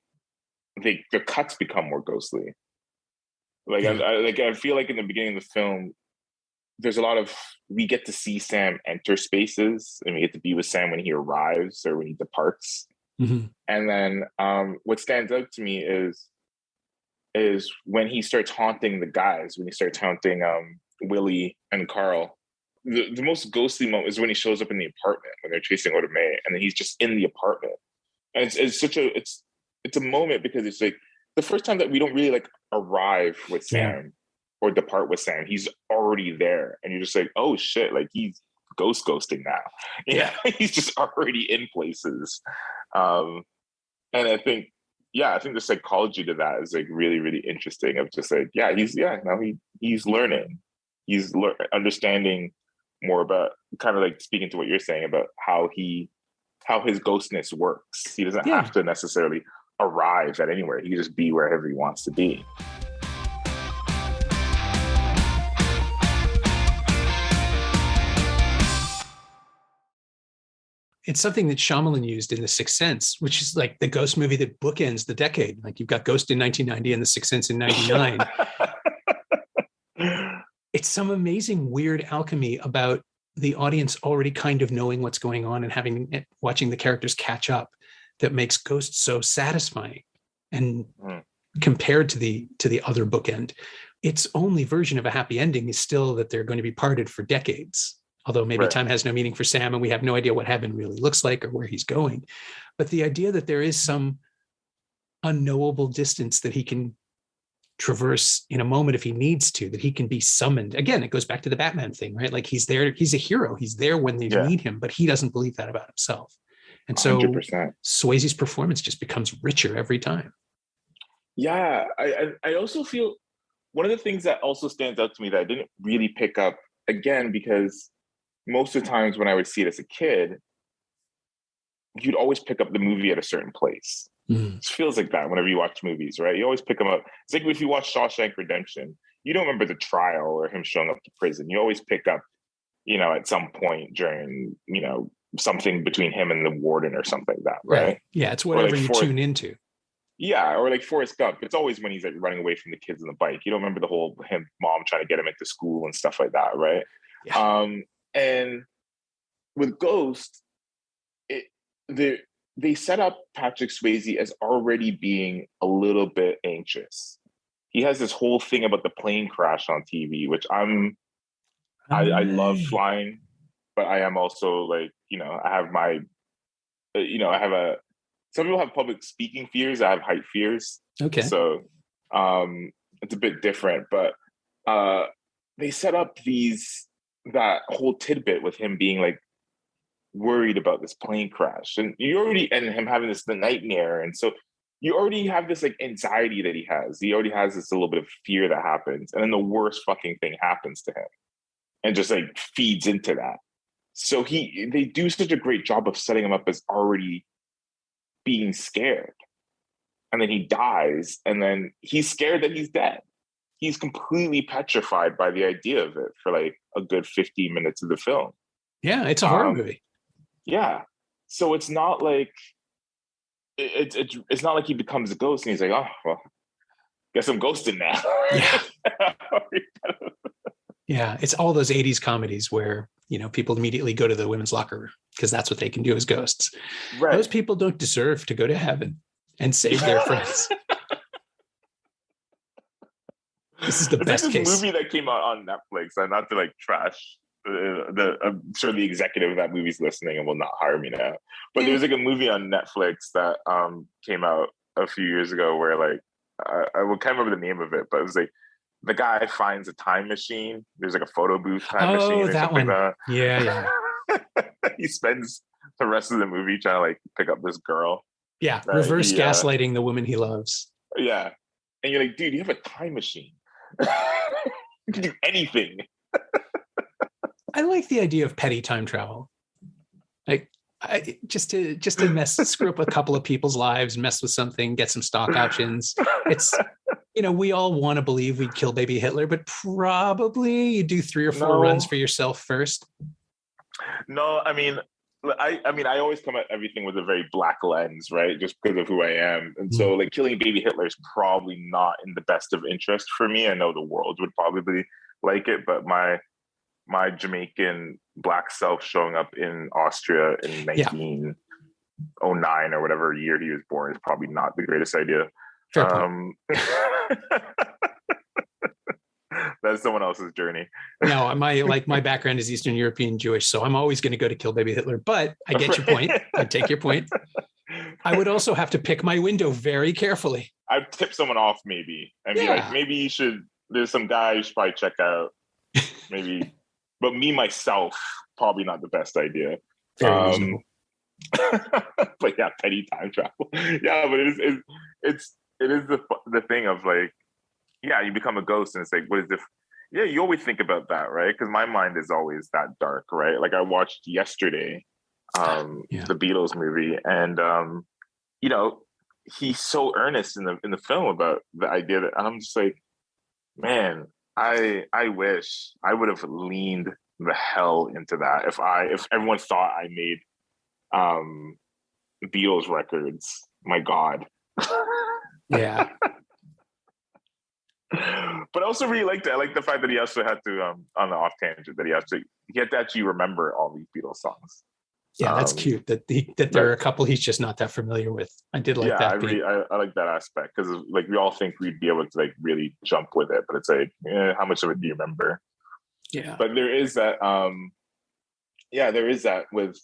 B: The cuts become more ghostly. Like
A: Yeah.
B: I feel like in the beginning of the film, there's a lot of we get to see Sam enter spaces, and we get to be with Sam when he arrives or when he departs.
A: Hmm.
B: And then what stands out to me is when he starts haunting the guys, when he starts haunting Willie and Carl. The most ghostly moment is when he shows up in the apartment when they're chasing Oda May, and then he's just in the apartment. And it's such a it's a moment because it's like the first time that we don't really like arrive with
A: Yeah.
B: Sam or depart with Sam. He's already there, and you're just like, oh shit, like he's ghosting now.
A: Yeah.
B: He's just already in places. Um, and I think the psychology to that is like really, really interesting. Of just like, he's learning, understanding more about kind of like speaking to what you're saying about how his ghostness works. He doesn't
A: Yeah.
B: have to necessarily arrive at anywhere. He can just be wherever he wants to be.
A: It's something that Shyamalan used in The Sixth Sense, which is like the ghost movie that bookends the decade. Like you've got Ghost in 1990 and The Sixth Sense in 99. It's some amazing weird alchemy about the audience already kind of knowing what's going on and watching the characters catch up that makes Ghost so satisfying. And compared to the other bookend, its only version of a happy ending is still that they're going to be parted for decades. Although maybe
B: Right.
A: time has no meaning for Sam and we have no idea what heaven really looks like or where he's going. But the idea that there is some unknowable distance that he can traverse in a moment if he needs to, that he can be summoned. Again, it goes back to the Batman thing, right? Like he's there, he's a hero. He's there when they need him, but he doesn't believe that about himself. And so
B: 100%.
A: Swayze's performance just becomes richer every time.
B: Yeah, I also feel one of the things that also stands out to me that I didn't really pick up, again, because most of the times when I would see it as a kid, you'd always pick up the movie at a certain place. It feels like that whenever you watch movies, right? You always pick them up. It's like if you watch Shawshank Redemption, you don't remember the trial or him showing up to prison. You always pick up, at some point during, something between him and the warden or something like that, right?
A: Yeah, it's whatever
B: like
A: you tune into.
B: Yeah, or like Forrest Gump. It's always when he's like running away from the kids on the bike. You don't remember the whole mom trying to get him into school and stuff like that, right? Yeah. And with Ghost, they set up Patrick Swayze as already being a little bit anxious. He has this whole thing about the plane crash on TV, which I love flying, but I am also like, I have my, some people have public speaking fears. I have height fears.
A: Okay.
B: So it's a bit different, but they set up that whole tidbit with him being like worried about this plane crash, and him having the nightmare, and so you already have this like anxiety that he has. He already has this little bit of fear that happens, and then the worst fucking thing happens to him, and just like feeds into that. So they do such a great job of setting him up as already being scared, and then he dies, and then he's scared that he's dead. He's completely petrified by the idea of it for like a good 15 minutes of the film.
A: Yeah, it's a horror movie.
B: Yeah, so it's not like it's not like he becomes a ghost and he's like, oh well, guess I'm ghosting now.
A: Yeah. Yeah, it's all those 80s comedies where people immediately go to the women's locker because that's what they can do as ghosts. Right. Those people don't deserve to go to heaven and save their friends. This is the best
B: like
A: case.
B: Movie that came out on Netflix, and not to like trash. I'm sure the executive of that movie's listening and will not hire me now. But there's like a movie on Netflix that came out a few years ago where like I can't remember the name of it, but it was like the guy finds a time machine. There's like a photo booth time machine or
A: that
B: something
A: one.
B: like that.
A: Yeah.
B: He spends the rest of the movie trying to like pick up this girl.
A: Yeah, reverse gaslighting the woman he loves.
B: Yeah, and you're like, dude, you have a time machine. You can do anything.
A: I like the idea of petty time travel. Like just to screw up a couple of people's lives, mess with something, get some stock options. It's, we all want to believe we'd kill baby Hitler, but probably you do 3 or 4 runs for yourself first.
B: No, I mean, I always come at everything with a very black lens, right? Just because of who I am. And so like killing baby Hitler is probably not in the best of interest for me. I know the world would probably like it, but my Jamaican black self showing up in Austria in
A: Yeah,
B: 1909 or whatever year he was born is probably not the greatest idea.
A: fair point.
B: That's someone else's journey.
A: No, my background is Eastern European Jewish, so I'm always going to go to kill baby Hitler. But I get your point. I take your point. I would also have to pick my window very carefully.
B: I'd tip someone off maybe and be like, maybe you should. There's some guy you should probably check out. Maybe, but me myself probably not the best idea.
A: Very reasonable.
B: But yeah, petty time travel. Yeah, but it is the thing of like, yeah, you become a ghost and it's like, what is this? Yeah, you always think about that, right? Because my mind is always that dark, right? Like I watched yesterday the Beatles movie, and you know, he's so earnest in the film about the idea that, and I'm just like, man, I wish I would have leaned the hell into that if everyone thought I made Beatles records. My God.
A: Yeah.
B: But I also really liked it. I like the fact that he also had to on the off tangent that he had to actually remember all these Beatles songs.
A: Yeah, that's cute. That there are a couple he's just not that familiar with. I did like that.
B: I like that aspect because like we all think we'd be able to like really jump with it, but it's like, how much of it do you remember?
A: Yeah.
B: But there is that. There is that with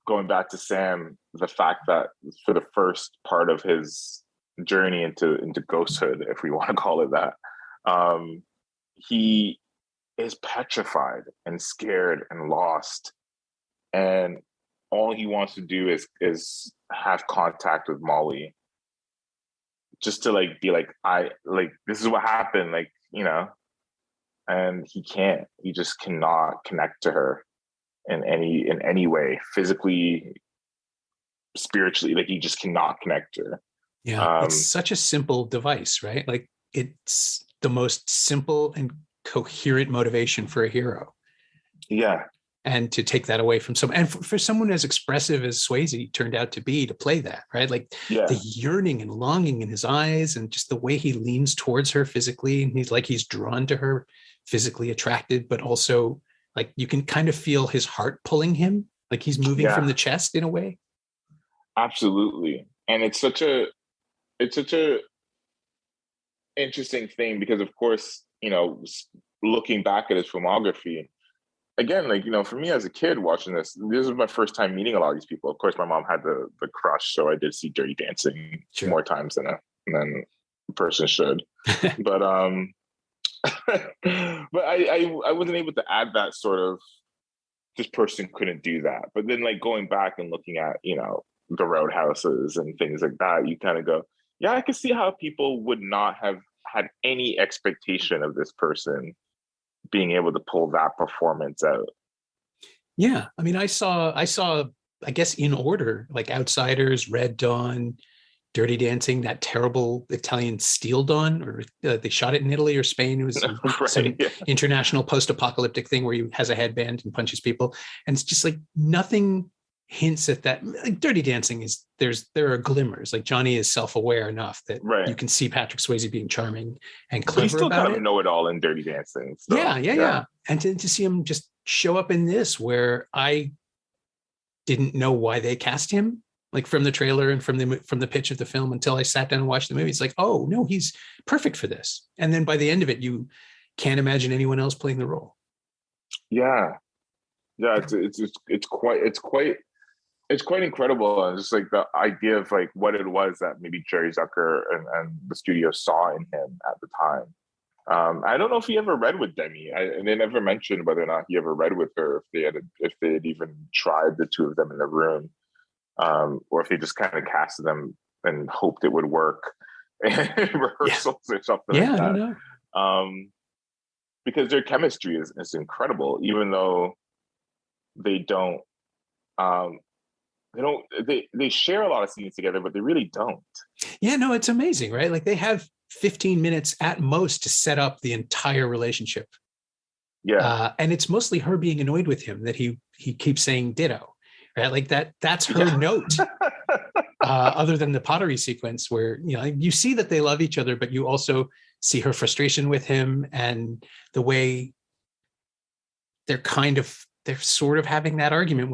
B: going back to Sam. The fact that for the first part of his journey into ghosthood, if we want to call it that, he is petrified and scared and lost, and all he wants to do is have contact with Molly, just to like be like, I like, this is what happened, like, you know, and he just cannot connect to her in any way, physically, spiritually, like he just cannot connect to her.
A: Yeah, it's such a simple device, right? Like it's the most simple and coherent motivation for a hero.
B: Yeah.
A: And to take that away from someone, and for someone as expressive as Swayze turned out to be, to play that, right? Like the yearning and longing in his eyes, and just the way he leans towards her physically, and he's drawn to her, physically attracted, but also like you can kind of feel his heart pulling him, like he's moving from the chest in a way.
B: Absolutely. And it's such a interesting thing because, of course, you know, looking back at his filmography, again, like, you know, for me as a kid watching this was my first time meeting a lot of these people. Of course, my mom had the crush, so I did see Dirty Dancing more times than a person should. But but I wasn't able to add that sort of, this person couldn't do that. But then like going back and looking at, you know, the Roadhouses and things like that, you kind of go, yeah, I can see how people would not have had any expectation of this person being able to pull that performance out.
A: Yeah. I mean, I saw, I guess in order, like Outsiders, Red Dawn, Dirty Dancing, that terrible Italian Steel Dawn, or they shot it in Italy or Spain. It was some international post-apocalyptic thing where he has a headband and punches people. And it's just like nothing hints at that. Like Dirty Dancing is, there are glimmers. Like Johnny is self-aware enough that you can see Patrick Swayze being charming and clever. But he still kind of
B: know it all in Dirty Dancing. So,
A: yeah. And to see him just show up in this, where I didn't know why they cast him, like from the trailer and from the pitch of the film, until I sat down and watched the movie. It's like, oh no, he's perfect for this. And then by the end of it, you can't imagine anyone else playing the role. Yeah.
B: It's quite incredible. And just like the idea of like what it was that maybe Jerry Zucker and the studio saw in him at the time. I don't know if he ever read with Demi. They never mentioned whether or not he ever read with her, if they had even tried the two of them in the room, or if they just kind of casted them and hoped it would work in rehearsals or something like that.
A: I don't know.
B: Because their chemistry is incredible, even though they share a lot of scenes together, but they really don't.
A: Yeah, no, it's amazing, right? Like they have 15 minutes at most to set up the entire relationship.
B: Yeah.
A: And it's mostly her being annoyed with him that he keeps saying ditto, right? Like that's her
B: Yeah.
A: note. Other than the pottery sequence where, you see that they love each other, but you also see her frustration with him and the way they're sort of having that argument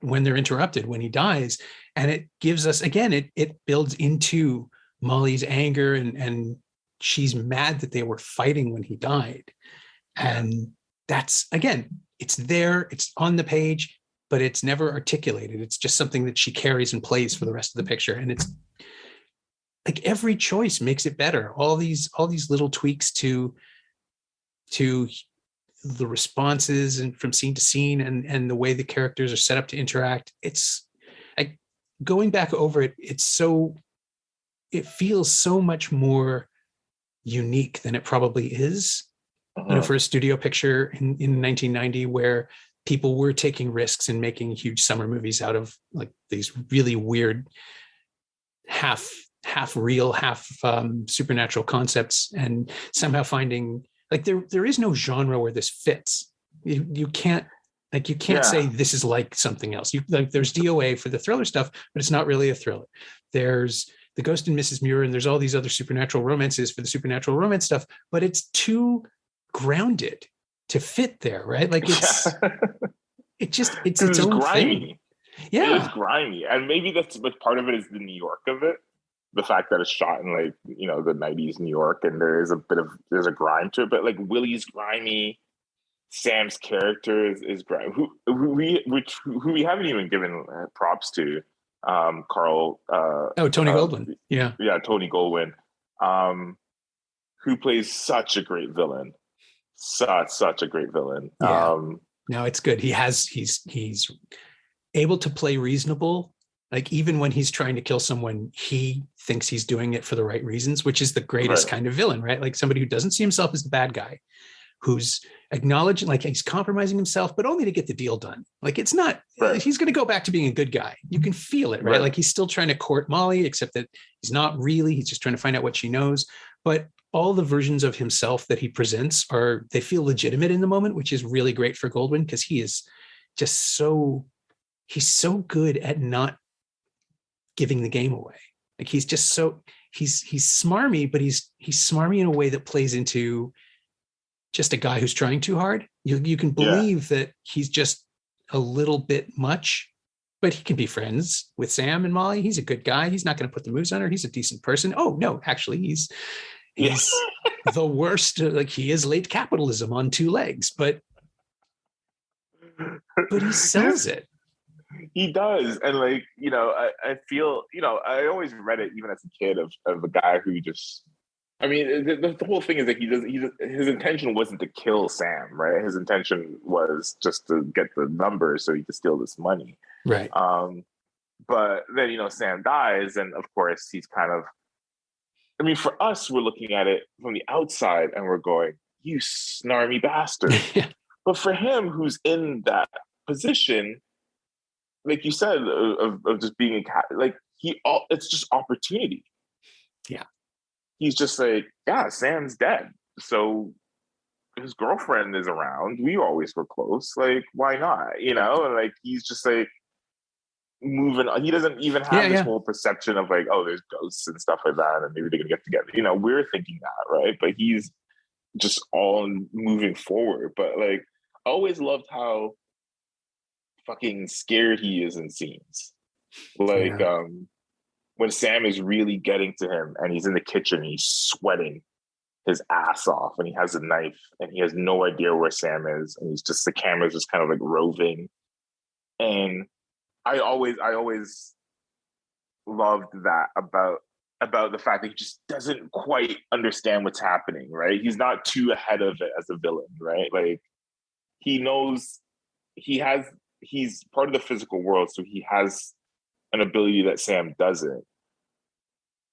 A: when they're interrupted, when he dies. And it gives us, again, it builds into Molly's anger, and she's mad that they were fighting when he died. And that's, again, it's there, it's on the page, but it's never articulated. It's just something that she carries and plays for the rest of the picture. And it's like every choice makes it better. All these little tweaks to the responses and from scene to scene, and the way the characters are set up to interact. It's like, going back over it, it feels so much more unique than it probably is. For a studio picture in 1990, where people were taking risks and making huge summer movies out of like these really weird half real, half supernatural concepts, and somehow finding, like, there is no genre where this fits. You can't say this is like something else. There's DOA for the thriller stuff, but it's not really a thriller. There's the Ghost and Mrs. Muir, and there's all these other supernatural romances for the supernatural romance stuff, but it's too grounded to fit there, right? Like it's its own
B: grimy
A: thing. Yeah,
B: it is grimy, and maybe that's, but part of it is the New York of it, the fact that it's shot in, like, the 90s New York, and there's a grime to it. But like, Willie's grimy, Sam's character is grimy, who we haven't even given props to, Carl,
A: Tony Goldwyn. Yeah,
B: Tony Goldwyn, who plays such a great villain. Such a great villain.
A: Yeah. No, it's good. He's able to play reasonable. Like, even when he's trying to kill someone, he thinks he's doing it for the right reasons, which is the greatest kind of villain, right? Like somebody who doesn't see himself as the bad guy, who's acknowledging, like, he's compromising himself, but only to get the deal done. Like, it's not, he's going to go back to being a good guy. You can feel it, right? Like, he's still trying to court Molly, except that he's not really, he's just trying to find out what she knows. But all the versions of himself that he presents they feel legitimate in the moment, which is really great for Goldwyn, because he is just he's so good at not giving the game away. Like, he's just he's smarmy, but he's smarmy in a way that plays into just a guy who's trying too hard. You can believe that he's just a little bit much, but he can be friends with Sam and Molly. He's a good guy. He's not going to put the moves on her. He's a decent person. Oh no, actually he's the worst. Like, he is late capitalism on two legs, but he sells it.
B: He does. And like, I feel, I always read it even as a kid of a guy who just, I mean, the whole thing is that his intention wasn't to kill Sam, right? His intention was just to get the numbers so he could steal this money.
A: Right.
B: But then, Sam dies, and of course he's kind of, I mean, for us, we're looking at it from the outside and we're going, you snarmy bastard. But for him, who's in that position, like you said, of just being a cat, like, it's just opportunity.
A: Yeah.
B: He's just like, yeah, Sam's dead, so his girlfriend is around. We always were close. Like, why not? And like, he's just like moving on. He doesn't even have this whole perception of like, oh, there's ghosts and stuff like that, and maybe they're gonna get together. We're thinking that, right? But he's just all moving forward. But like, I always loved how fucking scared he is in scenes. Like, when Sam is really getting to him and he's in the kitchen, he's sweating his ass off, and he has a knife and he has no idea where Sam is, and he's just, the camera's just kind of like roving. And I always loved that about the fact that he just doesn't quite understand what's happening, right? He's not too ahead of it as a villain, right? Like, he knows he's part of the physical world, so he has an ability that Sam doesn't.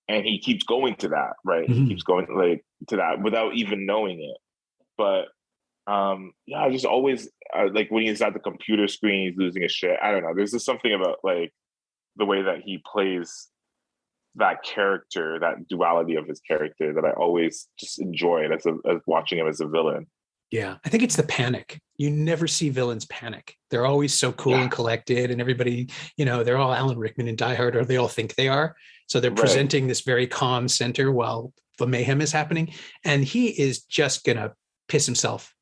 B: And he keeps going to that, right?
A: Mm-hmm.
B: He keeps going like to that without even knowing it. But I just always like, when he's at the computer screen, he's losing his shit. I don't know. There's just something about like the way that he plays that character, that duality of his character, that I always just enjoyed as watching him as a villain.
A: Yeah, I think it's the panic. You never see villains panic. They're always so cool and collected, and everybody, they're all Alan Rickman and Die Hard, or they all think they are. So they're
B: Right.
A: presenting this very calm center while the mayhem is happening. And he is just gonna piss himself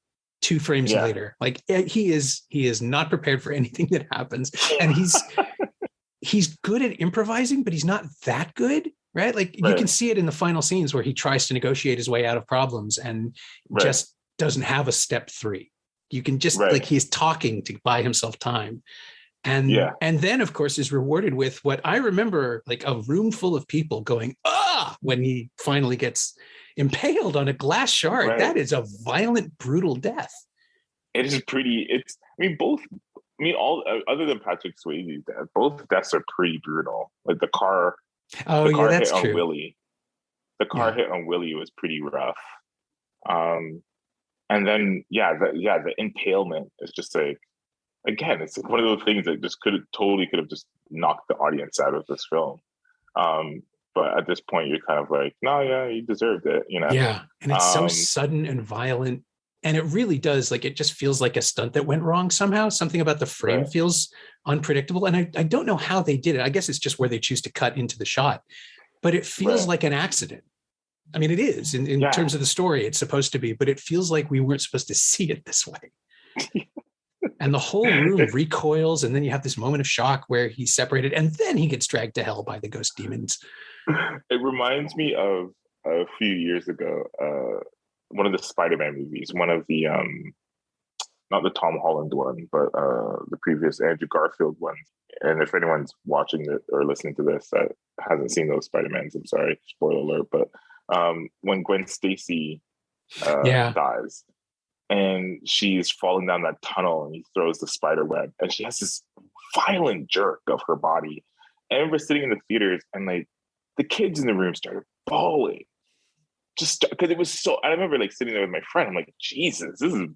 A: 2 frames
B: Yeah.
A: later. Like he is not prepared for anything that happens. And he's good at improvising, but he's not that good. Right. Like you can
B: Right.
A: see it in the final scenes where he tries to negotiate his way out of problems and
B: Right.
A: just doesn't have a step 3. You can just like
B: Right.
A: he's talking to buy himself time. And
B: Yeah.
A: and then of course is rewarded with what I remember, like a room full of people going, when he finally gets impaled on a glass shard.
B: Right.
A: That is a violent, brutal death.
B: It is pretty. It's. I mean, both. I mean, all other than Patrick Swayze's death, both deaths are pretty brutal. Like the car.
A: Oh
B: The
A: yeah,
B: car
A: that's
B: hit on
A: true.
B: Willie. The car
A: Yeah.
B: hit on Willie was pretty rough. And then the impalement is just like, again, it's one of those things that just could have just knocked the audience out of this film. But at this point, you're kind of like, no, yeah, you deserved it, you know.
A: Yeah. And it's so
B: Um,
A: sudden and violent. And it really does, like, it just feels like a stunt that went wrong somehow. Something about the frame
B: right,
A: feels unpredictable. And I don't know how they did it. I guess it's just where they choose to cut into the shot, but it feels
B: right,
A: like an accident. I mean, it is in
B: yeah.
A: terms of the story, it's supposed to be, but it feels like we weren't supposed to see it this way. And the whole room recoils. And then you have this moment of shock where he's separated and then he gets dragged to hell by the ghost demons.
B: It reminds me of a few years ago, one of the Spider-Man movies, one of the not the Tom Holland one, but the previous Andrew Garfield one. And if anyone's watching it or listening to this that hasn't seen those Spider-Mans, I'm sorry, spoiler alert, but when Gwen Stacy
A: Yeah.
B: dies and she's falling down that tunnel and he throws the spider web and she has this violent jerk of her body. And I remember sitting in the theaters and like the kids in the room started bawling. Just because it was so, I remember like sitting there with my friend. I'm like, Jesus, this is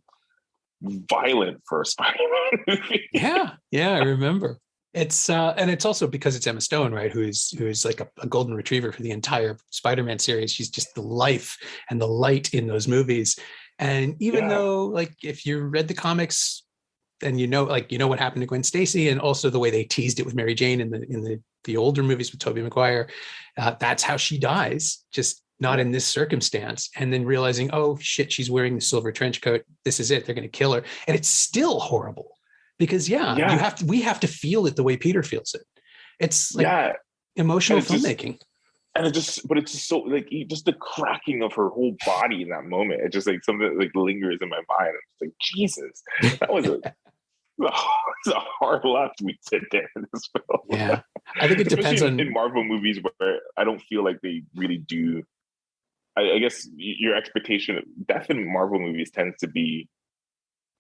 B: violent for a Spider-Man movie.
A: Yeah. Yeah. I remember. It's and it's also because it's Emma Stone, right? Who's like a golden retriever for the entire Spider-Man series. She's just the life and the light in those movies. And even
B: Yeah,
A: though, like, if you read the comics and what happened to Gwen Stacy, and also the way they teased it with Mary Jane in the older movies with Tobey Maguire, that's how she dies, just not
B: yeah,
A: in this circumstance. And then realizing, oh shit, she's wearing the silver trench coat. This is it. They're going to kill her, and it's still horrible because
B: yeah,
A: we have to feel it the way Peter feels it. It's like
B: yeah.
A: emotional
B: And it's just,
A: filmmaking.
B: but it's just so like just the cracking of her whole body in that moment. It's just like something that like lingers in my mind. I'm just like, Jesus, that was it's a hard left we sit there in this film.
A: Yeah, I think it depends
B: Especially in
A: on.
B: Marvel movies where I don't feel like they really do. I guess your expectation of death in Marvel movies tends to be,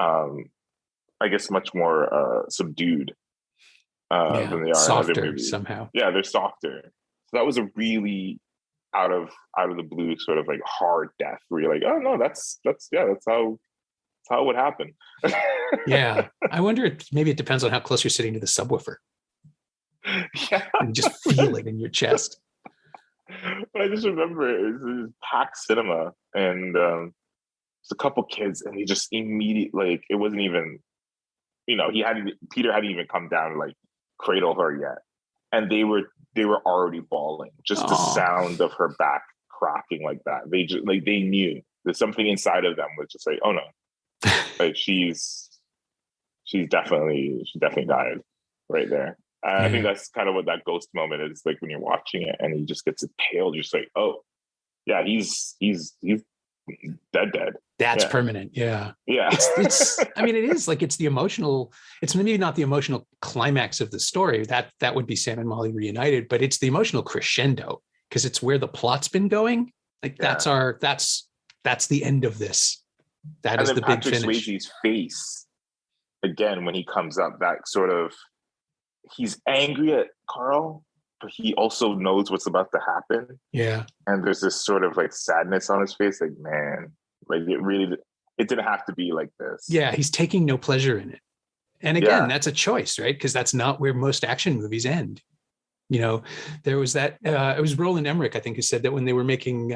B: I guess, much more subdued
A: Yeah,
B: than they are in other
A: softer
B: movies.
A: somehow.
B: Yeah, they're softer. So that was a really out of the blue sort of like hard death where you're like, oh no, that's how it would happen.
A: Yeah, I wonder if maybe it depends on how close you're sitting to the subwoofer.
B: Yeah.
A: And you just feel it in your chest.
B: But I just remember it was packed cinema and just a couple kids and he just immediately like it wasn't even Peter hadn't even come down to like cradle her yet. And they were already bawling. Just the
A: Oh,
B: sound of her back cracking like that. They just like they knew there's something inside of them was just like, oh no, like she definitely died right there. And I think
A: yeah.
B: that's kind of what that ghost moment is like when you're watching it and he just gets impaled. You're just like, oh yeah, he's dead.
A: That's
B: Yeah,
A: permanent. Yeah.
B: yeah,
A: It's I mean, it is like it's maybe not the emotional climax of the story. That would be Sam and Molly reunited, but it's the emotional crescendo because it's where the plot's been going. Like
B: yeah.
A: that's the end of this. That
B: And
A: is
B: then
A: the big
B: Patrick
A: finish.
B: Swayze's face again when he comes up, that sort of he's angry at Carl, but he also knows what's about to happen.
A: Yeah.
B: And there's this sort of like sadness on his face, like, man, like it didn't have to be like this.
A: Yeah. He's taking no pleasure in it. And again,
B: Yeah.
A: that's a choice, right? Because that's not where most action movies end. There was that, it was Roland Emmerich, I think, who said that when they were making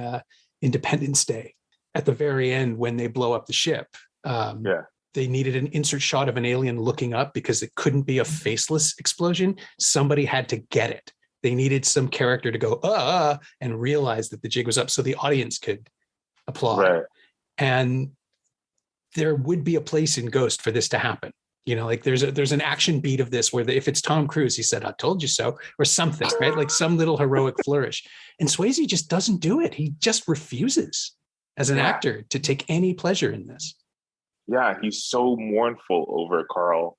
A: Independence Day, at the very end when they blow up the ship.
B: Yeah.
A: They needed an insert shot of an alien looking up because it couldn't be a faceless explosion. Somebody had to get it. They needed some character to go, and realize that the jig was up so the audience could applaud.
B: Right.
A: And there would be a place in Ghost for this to happen. You know, like there's an action beat of this where if it's Tom Cruise, he said, "I told you so," or something, right? Like some little heroic flourish. And Swayze just doesn't do it. He just refuses as an actor to take any pleasure in this.
B: Yeah, he's so mournful over Carl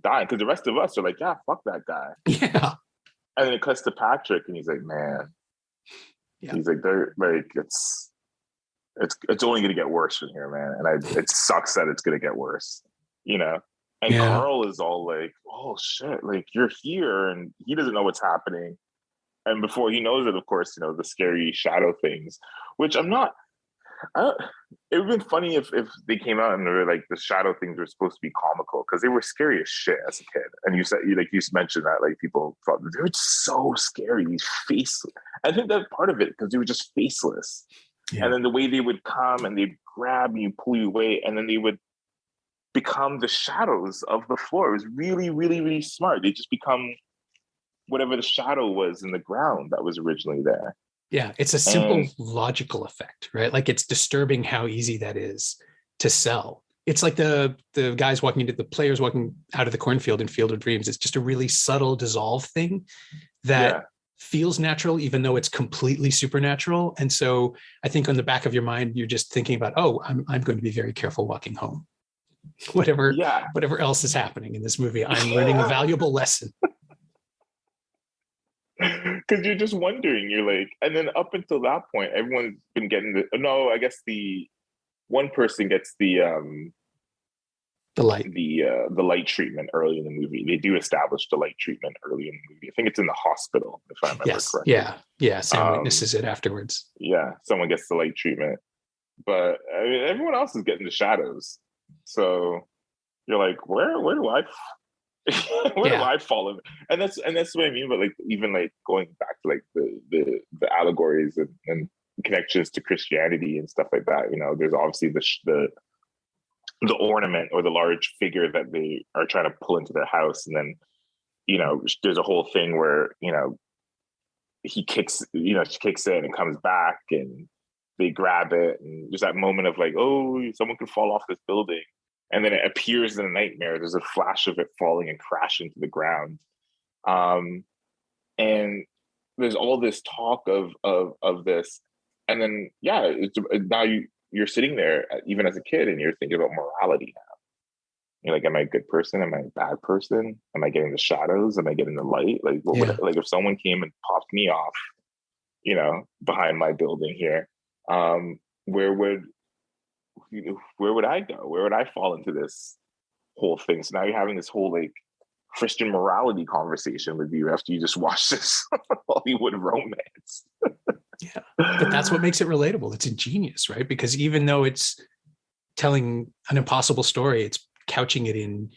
B: dying because the rest of us are like, yeah, fuck that guy.
A: Yeah.
B: And then it cuts to Patrick and he's like, man. Yeah. He's like, they're like, it's only gonna get worse from here, man. And it sucks that it's gonna get worse, you know? And Carl is all like, oh shit, like you're here, and he doesn't know what's happening. And before he knows it, of course, you know, the scary shadow things, which it would have been funny if they came out and they were like, the shadow things were supposed to be comical because they were scary as shit as a kid. And you mentioned that like people thought they were so scary, these faceless. I think that's part of it because they were just faceless. Yeah. And then the way they would come and they'd grab you, pull you away, and then they would become the shadows of the floor. It was really, really, really smart. They just become whatever the shadow was in the ground that was originally there.
A: Yeah, it's a simple logical effect, right? Like it's disturbing how easy that is to sell. It's like the guys the players walking out of the cornfield in Field of Dreams. It's just a really subtle dissolve thing that feels natural, even though it's completely supernatural. And so I think on the back of your mind, you're just thinking about, I'm going to be very careful walking home. Whatever else is happening in this movie, I'm learning a valuable lesson.
B: Because you're just wondering, you're like, and then up until that point, everyone's been getting I guess the one person gets the light treatment early in the movie. They do establish the light treatment early in the movie. I think it's in the hospital, if I remember correctly.
A: Yeah. Sam witnesses it afterwards.
B: Yeah, someone gets the light treatment, but I mean, everyone else is getting the shadows. So you're like, where do I? Do I fall in? And that's what I mean. But like, even like going back to like the allegories and connections to Christianity and stuff like that. You know, there's obviously the ornament or the large figure that they are trying to pull into their house, and then you know, there's a whole thing where you know she kicks it and comes back, and they grab it, and there's that moment of like, oh, someone could fall off this building. And then it appears in a nightmare. There's a flash of it falling and crashing to the ground. And there's all this talk of this. And then, now you're sitting there, even as a kid, and you're thinking about morality now. You're like, am I a good person? Am I a bad person? Am I getting the shadows? Am I getting the light? Like, like if someone came and popped me off, you know, behind my building here, where would I go? Where would I fall into this whole thing? So now you're having this whole like Christian morality conversation with you after you just watch this Hollywood romance.
A: Yeah, but that's what makes it relatable. It's ingenious, right? Because even though it's telling an impossible story, it's couching it in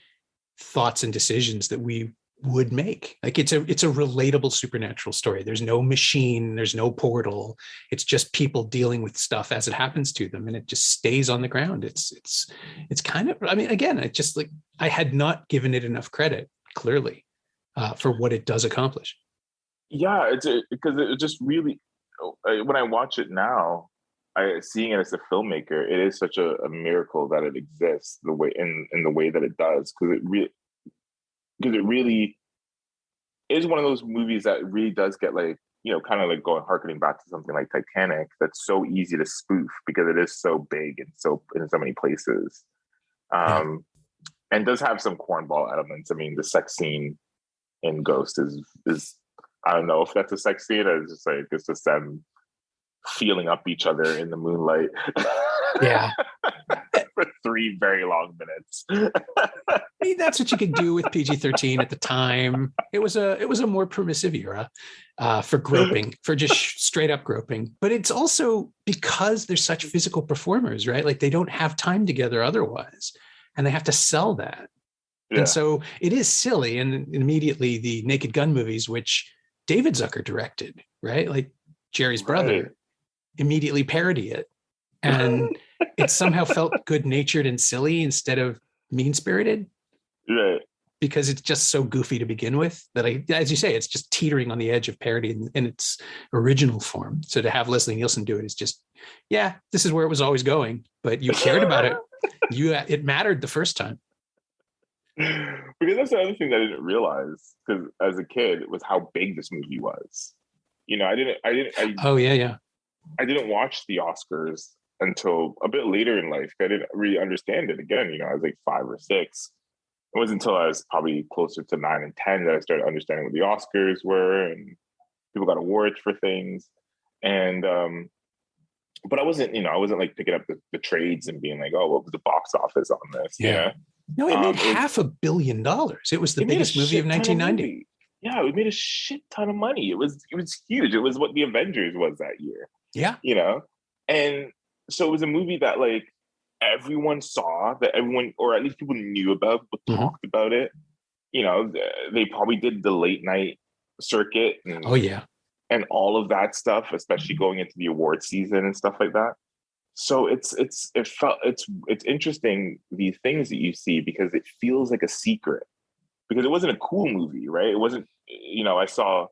A: thoughts and decisions that we would make. Like it's a relatable supernatural story. There's no machine, there's no portal. It's just people dealing with stuff as it happens to them, and it just stays on the ground. It's kind of, I mean, again, it just like I had not given it enough credit, clearly, for what it does accomplish.
B: Yeah, because it just really, when I watch it now, seeing it as a filmmaker, it is such a miracle that it exists the way in the way that it does, because it really is one of those movies that really does get like, you know, kind of like harkening back to something like Titanic, that's so easy to spoof because it is so big and so in so many places. And does have some cornball elements. I mean, the sex scene in Ghost is I don't know if that's a sex scene. It's just them feeling up each other in the moonlight.
A: Yeah.
B: For 3 very long minutes.
A: I mean, that's what you could do with PG-13 at the time. It was a more permissive era for groping, for just straight up groping. But it's also because they're such physical performers, right? Like they don't have time together otherwise, and they have to sell that. Yeah. And so it is silly. And immediately the Naked Gun movies, which David Zucker directed, right? Like Jerry's brother, immediately parody it. and it somehow felt good-natured and silly instead of mean-spirited.
B: Right.
A: Because it's just so goofy to begin with that as you say, it's just teetering on the edge of parody in its original form. So to have Leslie Nielsen do it is just, yeah, this is where it was always going, but you cared about it. It mattered the first time.
B: Because that's the other thing that I didn't realize, because as a kid, it was how big this movie was.
A: Oh yeah.
B: I didn't watch the Oscars until a bit later in life. I didn't really understand it. Again, I was like 5 or 6. It wasn't until I was probably closer to 9 and 10 that I started understanding what the Oscars were and people got awards for things. And but I wasn't like picking up the trades and being like, oh, what was the box office on this?
A: Yeah. No, it made $500 million. It was the biggest movie of 1990.
B: Yeah, it made a shit ton of money. It was huge. It was what the Avengers was that year.
A: Yeah.
B: And so it was a movie that like everyone saw, that everyone, or at least people knew about, but talked about it. They probably did the late night circuit. And, and all of that stuff, especially going into the award season and stuff like that. So it's interesting, these things that you see, because it feels like a secret, because it wasn't a cool movie, right? It wasn't, I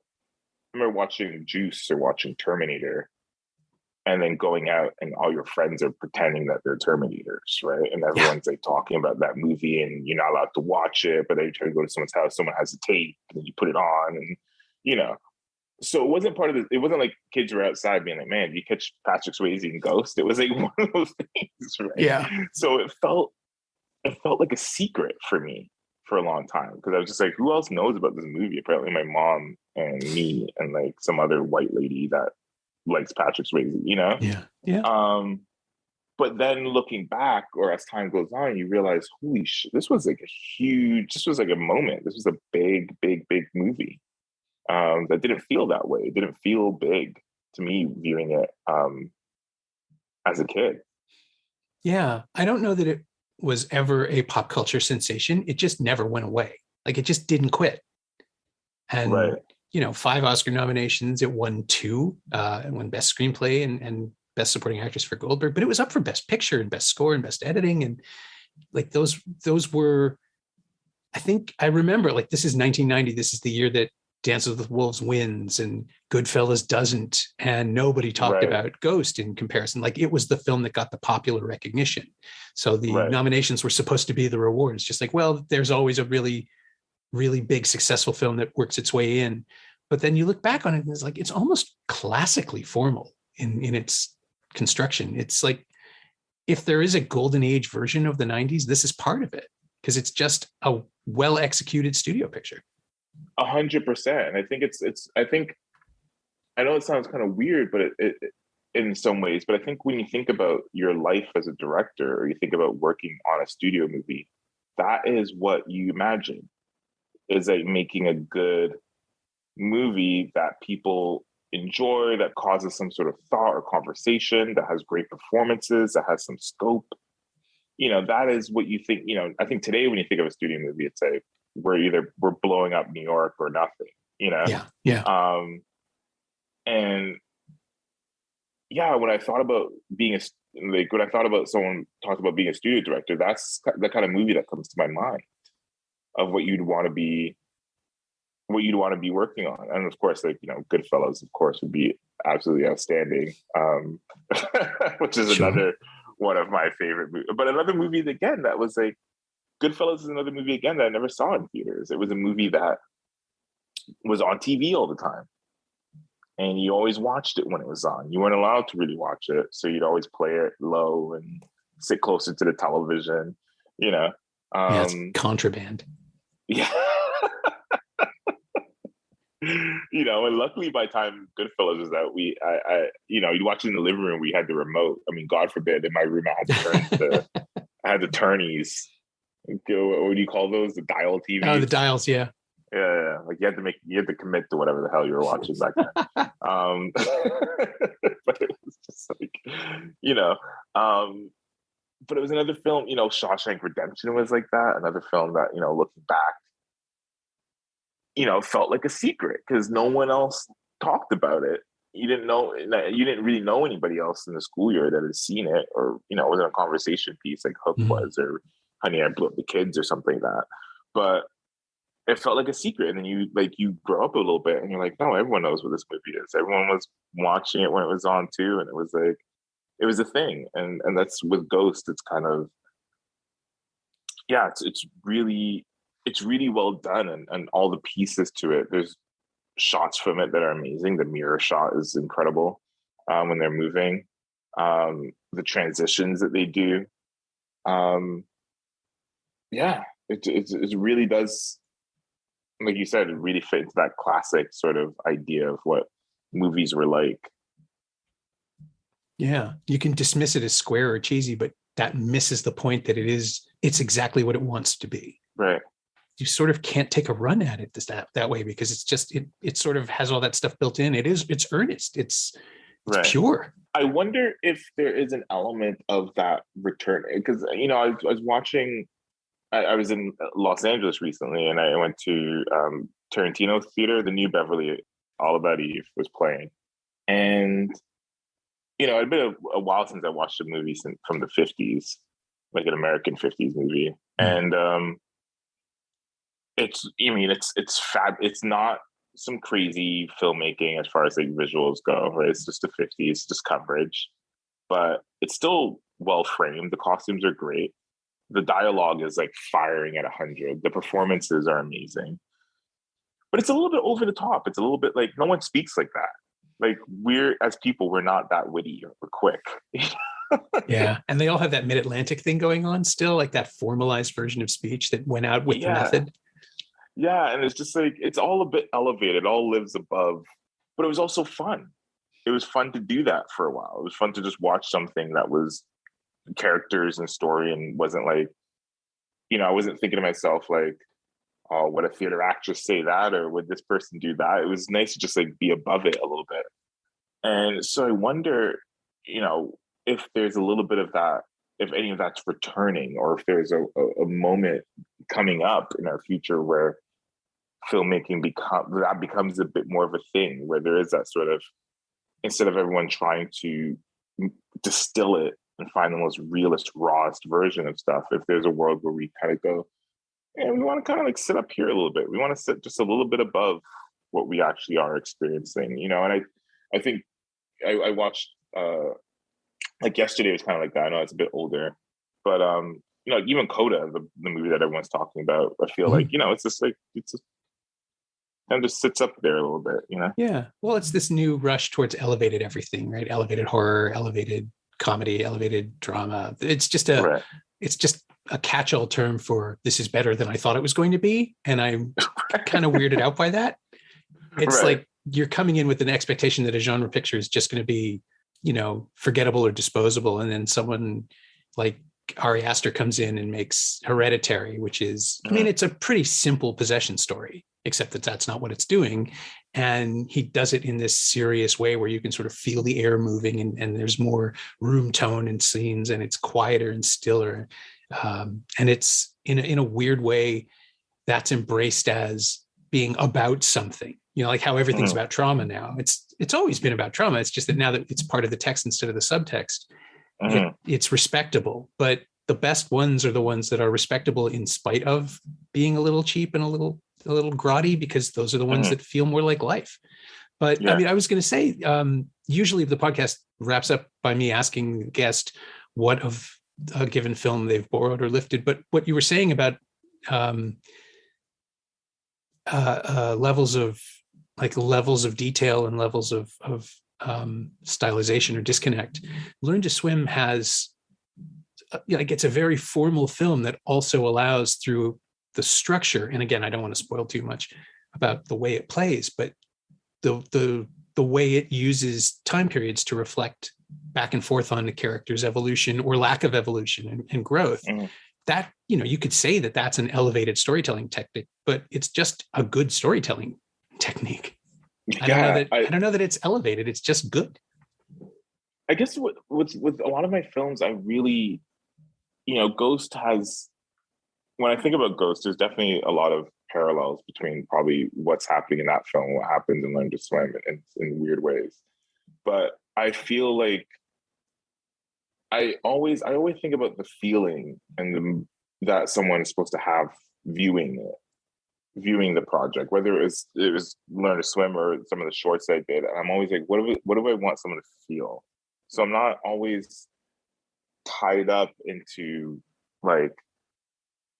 B: remember watching Juice or watching Terminator, and then going out and all your friends are pretending that they're Terminators, right? And everyone's like talking about that movie, and you're not allowed to watch it, but then you try to go to someone's house, someone has a tape, and you put it on, and so it wasn't part of it wasn't like kids were outside being like, man, you catch Patrick Swayze in Ghost? It was like one of those things, right?
A: Yeah.
B: So it felt like a secret for me for a long time, because I was just like, who else knows about this movie? Apparently my mom and me and like some other white lady that likes Patrick Swayze,
A: Yeah.
B: But then looking back, or as time goes on, you realize, holy shit, this was like a moment. This was a big movie. That didn't feel that way. It didn't feel big to me viewing it as a kid.
A: Yeah. I don't know that it was ever a pop culture sensation. It just never went away. Like, it just didn't quit. And, 5 Oscar nominations. It won 2. It won Best Screenplay and Best Supporting Actress for Goldberg, but it was up for Best Picture and Best Score and Best Editing. And like those were, I think I remember, like, this is 1990. This is the year that Dances with Wolves wins and Goodfellas doesn't, and nobody talked about Ghost in comparison. Like, it was the film that got the popular recognition. So the nominations were supposed to be the rewards. Just like, well, there's always a really, really big successful film that works its way in. But then you look back on it and it's like, it's almost classically formal in its construction. It's like, if there is a golden age version of the 90s, this is part of it, because it's just a well executed studio picture.
B: 100%. And I think I know it sounds kind of weird, but it in some ways, but I think when you think about your life as a director, or you think about working on a studio movie, that is what you imagine, is like making a good movie that people enjoy, that causes some sort of thought or conversation, that has great performances, that has some scope. That is what you think. I think today when you think of a studio movie, it's like we're blowing up New York or nothing. And when I thought about someone talked about being a studio director, that's the kind of movie that comes to my mind, of what you'd want to be working on. And of course, like, Goodfellas, of course, would be absolutely outstanding. Which is another one of my favorite movies. But another movie again that was like, Goodfellas is another movie again that I never saw in theaters. It was a movie that was on TV all the time, and you always watched it when it was on. You weren't allowed to really watch it, so you'd always play it low and sit closer to the television.
A: It's contraband.
B: Yeah. And luckily by the time Goodfellas was out, you'd watch it in the living room. We had the remote. I mean, God forbid, in my room I had the turnies. What do you call those? The dial TV.
A: Oh, the dials, yeah.
B: Yeah. Like you had to commit to whatever the hell you were watching back then. But it was just like, but it was another film, Shawshank Redemption was like that. Another film that, looking back, felt like a secret, because no one else talked about it. you didn't really know anybody else in the school year that had seen it, or it wasn't a conversation piece like Hook
A: Mhm.
B: was, or Honey, I Blew Up the Kids or something like that. But it felt like a secret, and then you grow up a little bit, and you're like, no, everyone knows what this movie is. Everyone was watching it when it was on too, and it was like it was a thing. And that's with Ghost. It's kind of it's really well done, and all the pieces to it. There's shots from it that are amazing. The mirror shot is incredible when they're moving. The transitions that they do. Um, yeah, it really does, like you said, it really fit into that classic sort of idea of what movies were like.
A: Yeah, you can dismiss it as square or cheesy, but that misses the point that it's exactly what it wants to be.
B: Right.
A: You sort of can't take a run at it that way, because it's just it sort of has all that stuff built in. It's earnest. It's
B: Right.
A: pure.
B: I wonder if there is an element of that return, because I was watching. I was in Los Angeles recently, and I went to Tarantino Theater. The New Beverly, All About Eve, was playing, and it'd been a while since I watched a movie from the '50s, like an American '50s movie, and it's fab. It's not some crazy filmmaking as far as like visuals go, right? It's just the '50s, just coverage, but it's still well framed. The costumes are great. The dialogue is like firing at 100. The performances are amazing, but it's a little bit over the top. It's a little bit like no one speaks like that. Like as people, we're not that witty or quick.
A: Yeah, and they all have that mid-Atlantic thing going on still, like that formalized version of speech that went out with the method.
B: Yeah, and it's just like it's all a bit elevated, all lives above, but it was also fun. It was fun to do that for a while. It was fun to just watch something that was characters and story, and wasn't like, I wasn't thinking to myself like, oh, would a theater actress say that, or would this person do that? It was nice to just like be above it a little bit. And so I wonder, if there's a little bit of that, if any of that's returning, or if there's a moment coming up in our future where filmmaking becomes a bit more of a thing, where there is that sort of, instead of everyone trying to distill it and find the most realist, rawest version of stuff, if there's a world where we kind of go, yeah, we want to kind of like sit up here a little bit. We want to sit just a little bit above what we actually are experiencing, and I think I watched like yesterday was kind of like that. I know it's a bit older, but even Coda, the movie that everyone's talking about, I feel like, it's just like, and just sits up there a little bit,
A: Yeah. Well, it's this new rush towards elevated everything, right? Elevated horror, elevated comedy, elevated drama. It's just
B: Right.
A: it's just a catch-all term for this is better than I thought it was going to be. And I'm kind of weirded out by that. It's like you're coming in with an expectation that a genre picture is just going to be, forgettable or disposable. And then someone like Ari Aster comes in and makes Hereditary, which is, it's a pretty simple possession story, except that that's not what it's doing. And he does it in this serious way where you can sort of feel the air moving, and there's more room tone in scenes, and it's quieter and stiller. And it's in a weird way that's embraced as being about something, like how everything's about trauma now. It's always been about trauma. It's just that now that it's part of the text instead of the subtext, it's respectable. But the best ones are the ones that are respectable in spite of being a little cheap and a little grotty, because those are the ones that feel more like life. But I was going to say, usually the podcast wraps up by me asking the guest what of a given film they've borrowed or lifted. But what you were saying about levels of detail and levels of stylization or disconnect, Learn to Swim has, it's a very formal film that also allows, through the structure, and again, I don't want to spoil too much about the way it plays, but the way it uses time periods to reflect back and forth on the character's evolution or lack of evolution and growth. That, you could say that that's an elevated storytelling technique, but it's just a good storytelling technique. I don't know that it's elevated. It's just good.
B: I guess with a lot of my films, I really, Ghost has, when I think about Ghost, there's definitely a lot of parallels between probably what's happening in that film and what happens in Learn to Swim in weird ways. but I feel like I always think about the feeling that someone is supposed to have viewing the project, whether it was Learn to Swim or some of the shorts I did. And I'm always like, what do I want someone to feel? So I'm not always tied up into like,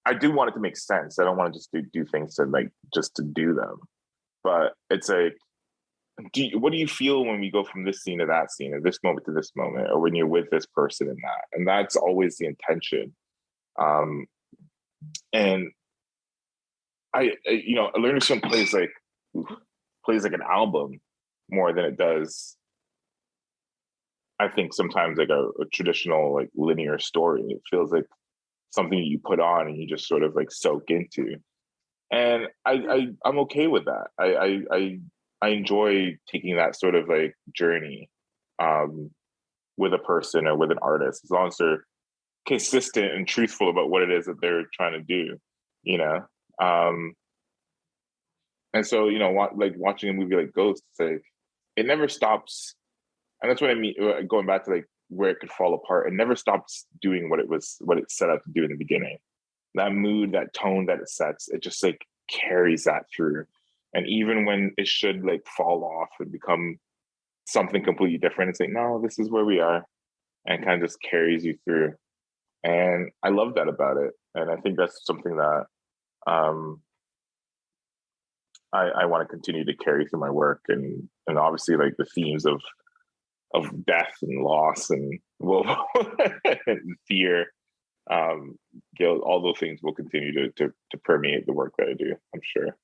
B: I do want it to make sense. I don't want to just do things to like just to do them. But it's like, what do you feel when we go from this scene to that scene, or this moment to this moment, or when you're with this person and that? And that's always the intention. And I Learn to Swim plays like an album more than it does, I think, sometimes like a traditional like linear story. It feels like something you put on and you just sort of like soak into. And I'm okay with that. I enjoy taking that sort of like journey with a person or with an artist, as long as they're consistent and truthful about what it is that they're trying to do, you know? And so, like watching a movie like Ghost, it's like, it never stops. And that's what I mean, going back to like where it could fall apart. It never stops doing what it set out to do in the beginning. That mood, that tone that it sets, it just like carries that through. And even when it should like fall off and become something completely different, it's like, no, this is where we are, and kind of just carries you through. And I love that about it. And I think that's something that I want to continue to carry through my work. And obviously like the themes of death and loss and and fear, guilt, all those things will continue to permeate the work that I do, I'm sure.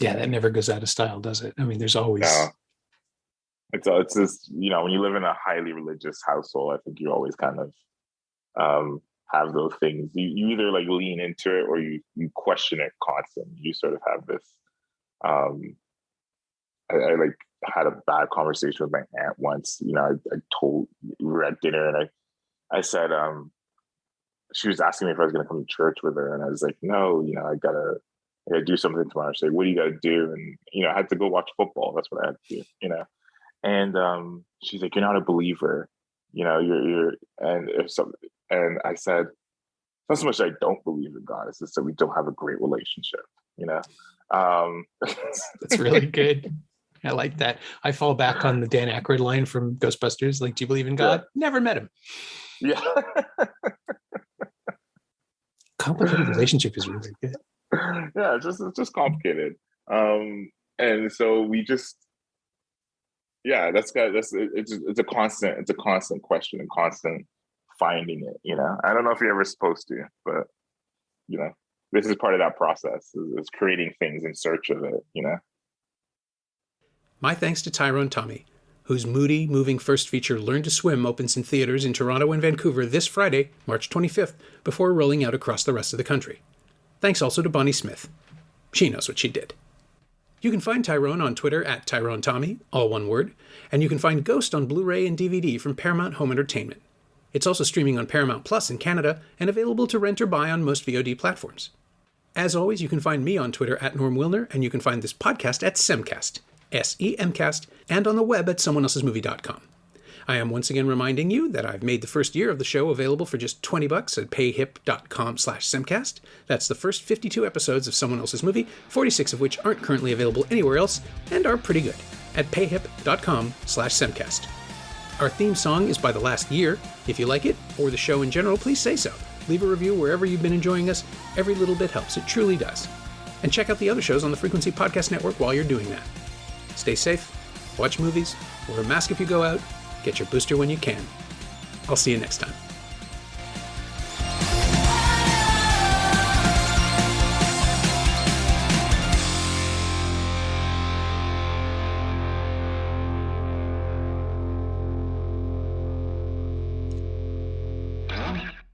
A: Yeah, that never goes out of style, does it? I mean, there's always... No.
B: It's just, when you live in a highly religious household, I think you always kind of have those things. You either like lean into it or you question it constantly. You sort of have this. I like had a bad conversation with my aunt once. We were at dinner and I said, she was asking me if I was going to come to church with her, and I was like, no, I gotta do something tomorrow. She's like, what do you got to do? And I had to go watch football. That's what I had to do. And she's like, you're not a believer. You're and I said, not so much that I don't believe in God, it's just that we don't have a great relationship.
A: That's really good. I like that. I fall back on the Dan Aykroyd line from Ghostbusters. Like, do you believe in God? Yeah. Never met him.
B: Yeah.
A: Complicated relationship is really good.
B: Yeah, it's just complicated. And so we just, it's a constant question and constant finding it. I don't know if you're ever supposed to, but this is part of that process, is creating things in search of it.
A: My thanks to Thyrone Tommy, whose moody, moving first feature Learn to Swim opens in theaters in Toronto and Vancouver this Friday, March 25th, before rolling out across the rest of the country. Thanks also to Bonnie Smith. She knows what she did. You can find Thyrone on Twitter at Thyrone Tommy, all one word, and you can find Ghost on Blu-ray and DVD from Paramount Home Entertainment. It's also streaming on Paramount Plus in Canada and available to rent or buy on most VOD platforms. As always, you can find me on Twitter at Norm Wilner, and you can find this podcast at Semcast, SEMcast, and on the web at someoneelsesmovie.com. I am once again reminding you that I've made the first year of the show available for just $20 at payhip.com/Semcast. That's the first 52 episodes of Someone Else's Movie, 46 of which aren't currently available anywhere else, and are pretty good, at payhip.com/Semcast. Our theme song is by The Last Year. If you like it, or the show in general, please say so. Leave a review wherever you've been enjoying us. Every little bit helps, it truly does. And check out the other shows on the Frequency Podcast Network while you're doing that. Stay safe, watch movies, wear a mask if you go out, get your booster when you can. I'll see you next time.